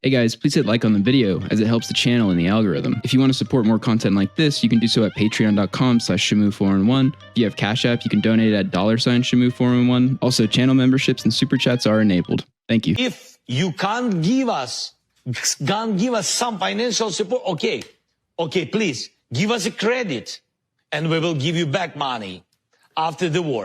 Speaker 1: Hey guys, please hit like on the video as it helps the channel and the algorithm. If you want to support more content like this, you can do so at patreon.com/Shamu411. If you have Cash App, you can donate at $Shamu411. Also, channel memberships and super chats are enabled. Thank you.
Speaker 6: If you can't give us some financial support, okay, please give us a credit and we will give you back money after the war.